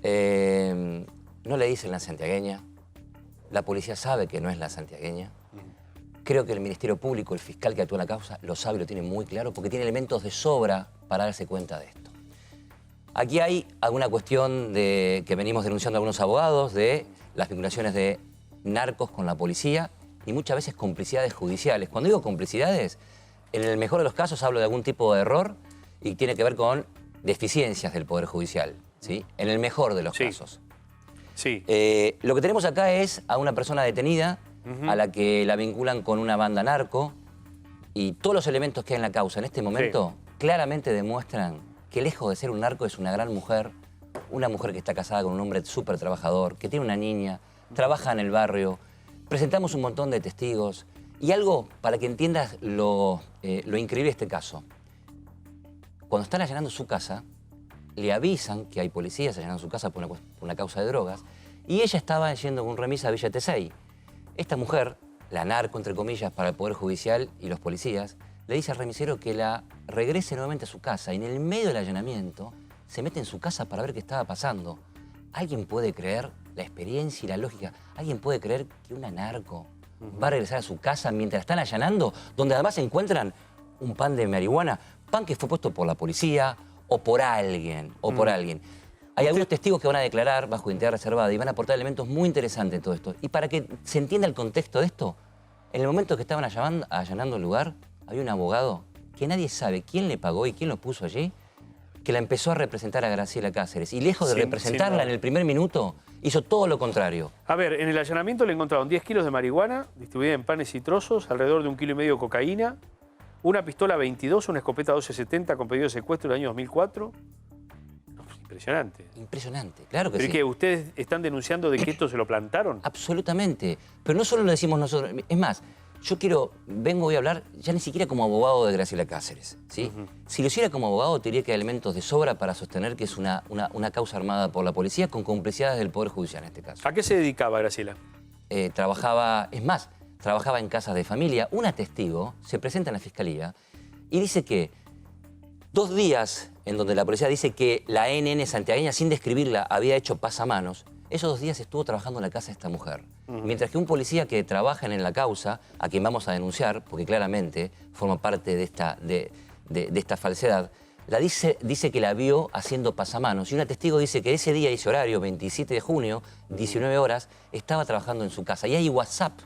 No le dicen la santiagueña. La policía sabe que no es la santiagueña. Creo que el Ministerio Público, el fiscal que actúa en la causa, lo sabe, lo tiene muy claro, porque tiene elementos de sobra para darse cuenta de esto. Aquí hay alguna cuestión que venimos denunciando algunos abogados de las vinculaciones de narcos con la policía y muchas veces complicidades judiciales. Cuando digo complicidades, En el mejor de los casos hablo de algún tipo de error y tiene que ver con deficiencias del Poder Judicial, ¿sí? En el mejor de los casos. Sí. Lo que tenemos acá es a una persona detenida, a la que la vinculan con una banda narco, y todos los elementos que hay en la causa en este momento claramente demuestran que lejos de ser un narco es una gran mujer, una mujer que está casada con un hombre súper trabajador, que tiene una niña, trabaja en el barrio. Presentamos un montón de testigos. Y algo para que entiendas lo increíble de este caso. Cuando están allanando su casa, le avisan que hay policías allanando su casa por una causa de drogas, y ella estaba yendo con un remis a Villa Tesey. Esta mujer, la narco, entre comillas, para el Poder Judicial y los policías, le dice al remisero que la regrese nuevamente a su casa, y en el medio del allanamiento se mete en su casa para ver qué estaba pasando. ¿Alguien puede creer la experiencia y la lógica? ¿Alguien puede creer que una narco va a regresar a su casa mientras están allanando, donde además encuentran un pan de marihuana, pan que fue puesto por la policía o por alguien, Hay algunos testigos que van a declarar bajo identidad reservada y van a aportar elementos muy interesantes en todo esto. Y para que se entienda el contexto de esto, en el momento que estaban allanando el lugar, había un abogado que nadie sabe quién le pagó y quién lo puso allí, que la empezó a representar a Graciela Cáceres. Y lejos de representarla en el primer minuto, hizo todo lo contrario. A ver, en el allanamiento le encontraron 10 kilos de marihuana, distribuida en panes y trozos, alrededor de 1,5 kilos de cocaína, una pistola 22, una escopeta 1270 con pedido de secuestro del año 2004. Impresionante. Impresionante, claro que sí. ¿Pero que ustedes están denunciando de que esto se lo plantaron? Absolutamente. Pero no solo lo decimos nosotros. Es más, yo voy a hablar ya ni siquiera como abogado de Graciela Cáceres, ¿sí? Si lo hiciera como abogado, te diría que hay elementos de sobra para sostener que es una causa armada por la policía con complicidades del Poder Judicial en este caso. ¿A qué se dedicaba Graciela? Trabajaba en casas de familia. Una testigo se presenta en la fiscalía y dice que 2 días en donde la policía dice que la NN santiagueña, sin describirla, había hecho pasamanos, esos 2 días estuvo trabajando en la casa de esta mujer. Mientras que un policía que trabaja en la causa, a quien vamos a denunciar, porque claramente forma parte de esta falsedad, dice que la vio haciendo pasamanos. Y una testigo dice que ese día, ese horario, 27 de junio, 19 horas, estaba trabajando en su casa. Y hay WhatsApp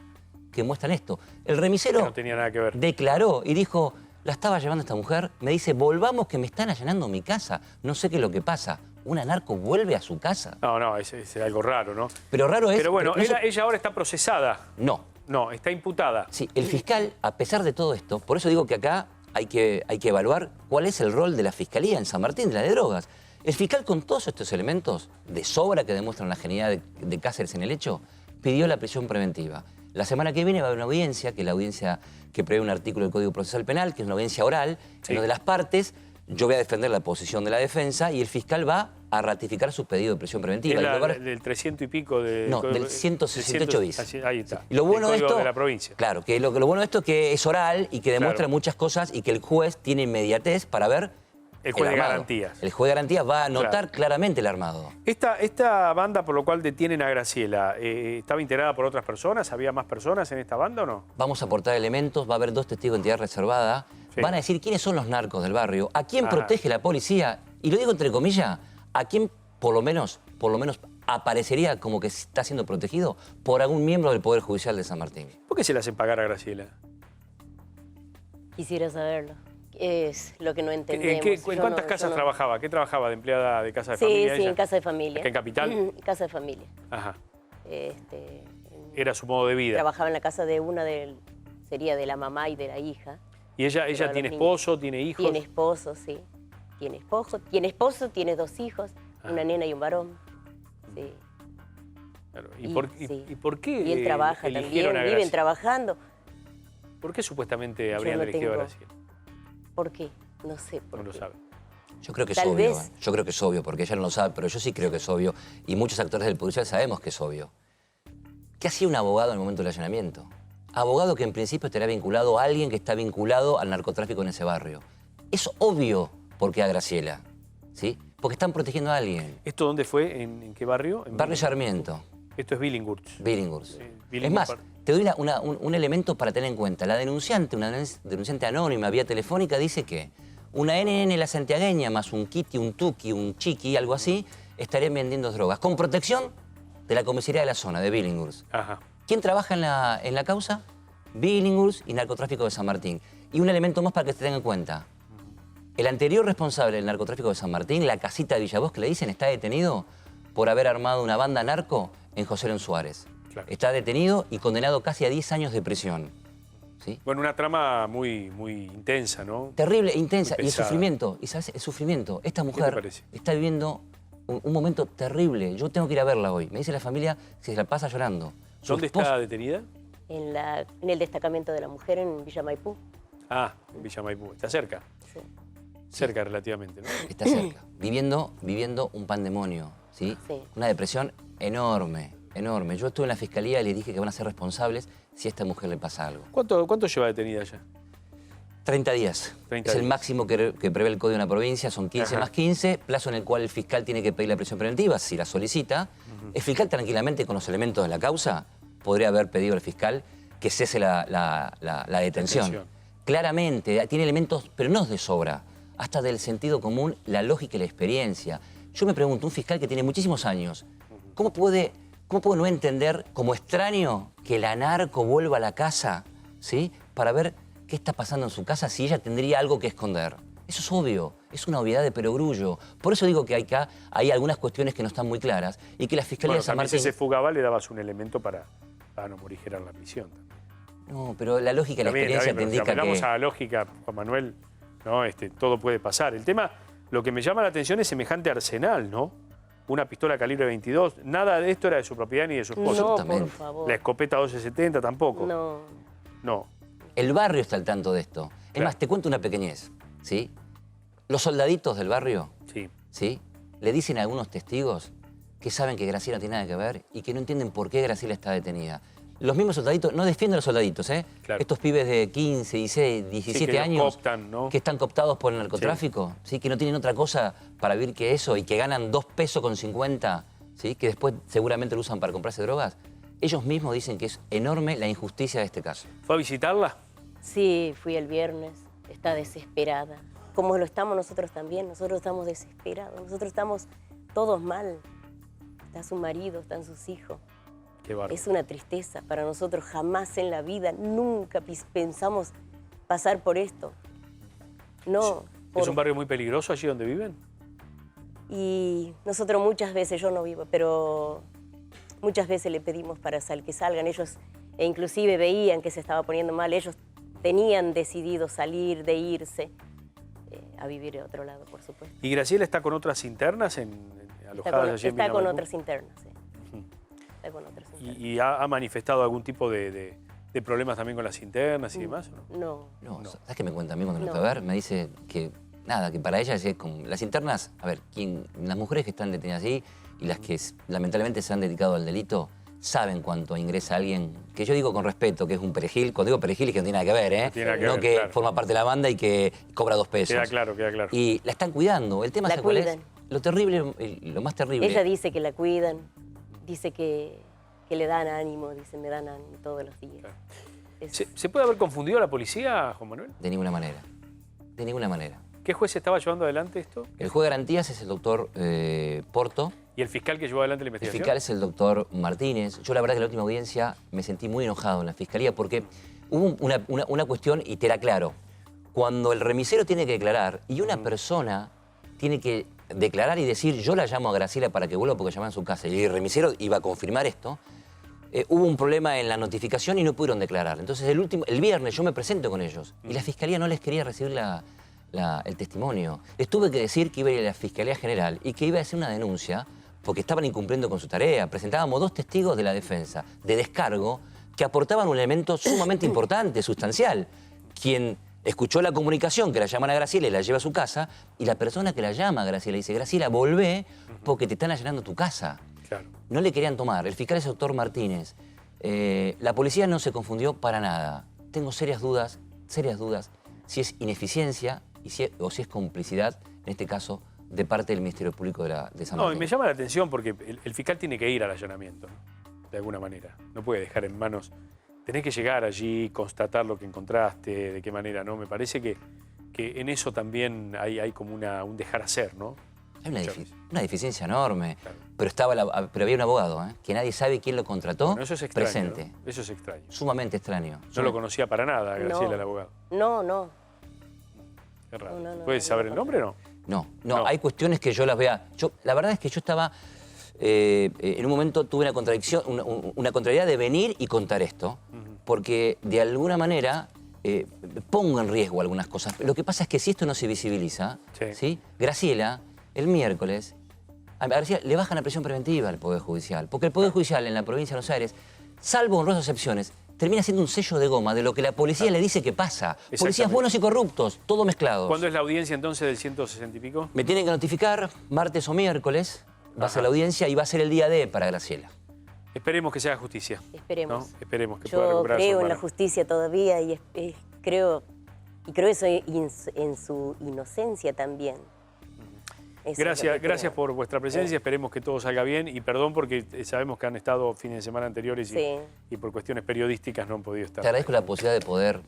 que muestran esto. El remisero no tenía nada que ver. Declaró y dijo, la estaba llevando esta mujer, me dice, volvamos que me están allanando mi casa. No sé qué es lo que pasa. ¿Una narco vuelve a su casa? No, es algo raro, ¿no? Pero raro es... Pero bueno, ella ahora está procesada. No. No, está imputada. Sí, el fiscal, a pesar de todo esto, por eso digo que acá hay que evaluar cuál es el rol de la Fiscalía en San Martín, de la de drogas. El fiscal, con todos estos elementos de sobra que demuestran la genialidad de Cáceres en el hecho, pidió la prisión preventiva. La semana que viene va a haber una audiencia, que es la audiencia que prevé un artículo del Código Procesal Penal, que es una audiencia oral, en donde las partes, yo voy a defender la posición de la defensa y el fiscal va a ratificar su pedido de prisión preventiva. ¿Es del 300 y pico de...? No, del 168 bis. Ahí está. Y lo bueno de esto, de la provincia. Claro, que lo bueno de esto es que es oral y que demuestra muchas cosas y que el juez tiene inmediatez para ver el juez de garantías. El juez de garantías va a notar claramente el armado. Esta banda por lo cual detienen a Graciela, ¿estaba integrada por otras personas? ¿Había más personas en esta banda o no? Vamos a aportar elementos, va a haber 2 testigos de entidad reservada. Sí. Van a decir quiénes son los narcos del barrio, a quién protege la policía, y lo digo entre comillas, a quién por lo menos aparecería como que está siendo protegido por algún miembro del Poder Judicial de San Martín. ¿Por qué se le hacen pagar a Graciela? Quisiera saberlo. Es lo que no entendemos. ¿En cuántas casas trabajaba? ¿Qué trabajaba de empleada de casa de familia? Sí, en casa de familia. ¿Acá en Capital? Casa de familia. Ajá. Era su modo de vida. Trabajaba en la casa de sería de la mamá y de la hija. ¿Y ella tiene esposo, tiene hijos? Tiene esposo, sí. Tiene esposo, tiene 2 hijos, una nena y un varón. Sí. Claro. ¿Y por qué y él trabaja también, viven trabajando. ¿Por qué supuestamente habrían elegido a Graciela? ¿Por qué? No sé por qué. No lo sabe. Yo creo que es obvio. Yo creo que es obvio, porque ella no lo sabe, pero yo sí creo que es obvio. Y muchos actores del Poder Judicial sabemos que es obvio. ¿Qué hacía un abogado en el momento del allanamiento? Abogado que en principio estaría vinculado a alguien que está vinculado al narcotráfico en ese barrio. Es obvio por qué a Graciela, ¿sí? Porque están protegiendo a alguien. ¿Esto dónde fue? ¿En qué barrio? Barrio Sarmiento. Esto es Billinghurst. Billinghurst. Es más, te doy un elemento para tener en cuenta. La denunciante, una denunciante anónima vía telefónica, dice que una NN la santiagueña más un Kitty, un Tuki, un Chiqui, algo así, estarían vendiendo drogas con protección de la comisaría de la zona, de Billinghurst. Ajá. ¿Quién trabaja en la causa? Billinghurst y narcotráfico de San Martín. Y un elemento más para que se tenga en cuenta. El anterior responsable del narcotráfico de San Martín, la casita de Villavoz que le dicen, está detenido por haber armado una banda narco en José León Suárez. Claro. Está detenido y condenado casi a 10 años de prisión. ¿Sí? Bueno, una trama muy intensa, ¿no? Terrible, intensa. Y el sufrimiento, ¿y sabes? El sufrimiento. Esta mujer está viviendo un momento terrible. Yo tengo que ir a verla hoy. Me dice la familia que se la pasa llorando. ¿Dónde está detenida? En el destacamento de la mujer en Villa Maipú. Ah, en Villa Maipú. ¿Está cerca? Sí. Cerca relativamente, ¿no? Está cerca. Viviendo un pandemonio, ¿sí? Sí. Una depresión enorme, enorme. Yo estuve en la fiscalía y les dije que van a ser responsables si a esta mujer le pasa algo. ¿Cuánto lleva detenida ya? 30 días. 30 es el días. máximo que prevé el Código de una provincia, son 15 más 15, plazo en el cual el fiscal tiene que pedir la prisión preventiva, si la solicita. El fiscal tranquilamente, con los elementos de la causa, podría haber pedido al fiscal que cese la detención. Claramente, tiene elementos, pero no de sobra, hasta del sentido común, la lógica y la experiencia. Yo me pregunto, un fiscal que tiene muchísimos años, ¿cómo puede no entender como extraño que la narco vuelva a la casa, ¿sí? Para ver qué está pasando en su casa si ella tendría algo que esconder? Eso es obvio, es una obviedad de perogrullo. Por eso digo que hay algunas cuestiones que no están muy claras y que la Fiscalía de San Martín... si se fugaba le dabas un elemento para no morigerar la prisión. No, pero la lógica y la experiencia te indica que... Si hablamos a la lógica, Juan Manuel, ¿no? Todo puede pasar. El tema, lo que me llama la atención es semejante arsenal, ¿no? Una pistola calibre 22, nada de esto era de su propiedad ni de su esposo. No, por favor. La escopeta 1270 tampoco. No. No. El barrio está al tanto de esto. Es más, te cuento una pequeñez, ¿sí? Los soldaditos del barrio, ¿sí? Le dicen a algunos testigos que saben que Graciela no tiene nada que ver y que no entienden por qué Graciela está detenida. Los mismos soldaditos, no defienden a los soldaditos, ¿eh? Claro. Estos pibes de 15, 16, 17 que años cooptan, ¿no? Que están cooptados por el narcotráfico, ¿sí? Que no tienen otra cosa para vivir que eso y que ganan 2 pesos con 50, ¿sí? Que después seguramente lo usan para comprarse drogas. Ellos mismos dicen que es enorme la injusticia de este caso. ¿Fue a visitarla? Sí, fui el viernes. Está desesperada. Como lo estamos nosotros también. Nosotros estamos desesperados. Nosotros estamos todos mal. Está su marido, están sus hijos. Qué bárbaro. Es una tristeza para nosotros. Jamás en la vida, nunca pensamos pasar por esto. No. ¿Es un barrio muy peligroso allí donde viven? Y nosotros muchas veces, yo no vivo, pero muchas veces le pedimos para que salgan. Ellos inclusive veían que se estaba poniendo mal. Ellos tenían decidido salir, de irse a vivir a otro lado, por supuesto. ¿Y Graciela está con otras internas alojadas allí en Está con Villa otras internas, sí. Está con otras internas. ¿Y ha manifestado algún tipo de problemas también con las internas y demás? No. ¿Sabes qué me cuenta a mí cuando lo fue a ver? Me dice que nada, que para ella es como las internas, a ver, las mujeres que están detenidas ahí y las que lamentablemente se han dedicado al delito, saben cuánto ingresa alguien, que yo digo con respeto, que es un perejil. Cuando digo perejil es que no tiene nada que ver, ¿eh? No que forma parte de la banda y que cobra 2 pesos. Queda claro, queda claro. Y la están cuidando. El tema La es cuál es. cuidan. Lo terrible, lo más terrible. Ella dice que la cuidan, dice que le dan ánimo, dice, me dan ánimo todos los días. Claro. ¿Se puede haber confundido a la policía, Juan Manuel? De ninguna manera. De ninguna manera. ¿Qué juez estaba llevando adelante esto? El juez de garantías es el doctor Porto. ¿Y el fiscal que llevó adelante la El investigación? fiscal es el doctor Martínez. Yo la verdad que en la última audiencia me sentí muy enojado en la fiscalía porque hubo una cuestión, y te la aclaro. Cuando el remisero tiene que declarar y una persona tiene que declarar y decir, yo la llamo a Graciela para que vuelva porque llama en su casa, y el remisero iba a confirmar esto, hubo un problema en la notificación y no pudieron declarar. Entonces el viernes yo me presento con ellos y la fiscalía no les quería recibir el testimonio. Les tuve que decir que iba a ir a la Fiscalía General y que iba a hacer una denuncia porque estaban incumpliendo con su tarea. Presentábamos 2 testigos de la defensa de descargo que aportaban un elemento sumamente importante, sustancial. Quien escuchó la comunicación que la llaman a Graciela y la lleva a su casa, y la persona que la llama a Graciela dice, Graciela, volvé porque te están allanando tu casa. Claro. No le querían tomar. El fiscal es el doctor Martínez. La policía no se confundió para nada. Tengo serias dudas si es ineficiencia o si es complicidad, en este caso, de parte del Ministerio Público de San Martín. No, y me llama la atención porque el fiscal tiene que ir al allanamiento, ¿no? De alguna manera. No puede dejar en manos... Tenés que llegar allí, constatar lo que encontraste, de qué manera, ¿no? Me parece que en eso también hay como un dejar hacer, ¿no? Hay una deficiencia enorme. Claro. Pero había un abogado, que nadie sabe quién lo contrató, bueno, eso es extraño, presente. ¿no? Eso es extraño. Sumamente extraño. No lo conocía para nada, Graciela, el abogado. No. Qué raro. ¿Puedes saber el nombre o no? No, hay cuestiones que yo las vea. La verdad es que yo estaba... en un momento tuve una contradicción, una contrariedad de venir y contar esto, porque de alguna manera pongo en riesgo algunas cosas. Lo que pasa es que si esto no se visibiliza, ¿sí? Graciela, el miércoles, a Graciela le bajan la prisión preventiva al Poder Judicial, porque el Poder Judicial en la provincia de Buenos Aires, salvo honrosas excepciones, termina siendo un sello de goma de lo que la policía le dice que pasa. Policías buenos y corruptos, todo mezclado. ¿Cuándo es la audiencia entonces del 160 y pico? Me tienen que notificar martes o miércoles. Va a ser la audiencia y va a ser el día D para Graciela. Esperemos que se haga justicia. Esperemos. ¿No? Esperemos que pueda recuperar Yo creo su en la hermana. justicia todavía y creo eso en su inocencia también. Gracias por vuestra presencia, esperemos que todo salga bien y perdón porque sabemos que han estado fines de semana anteriores y por cuestiones periodísticas no han podido estar. Te agradezco la posibilidad de poder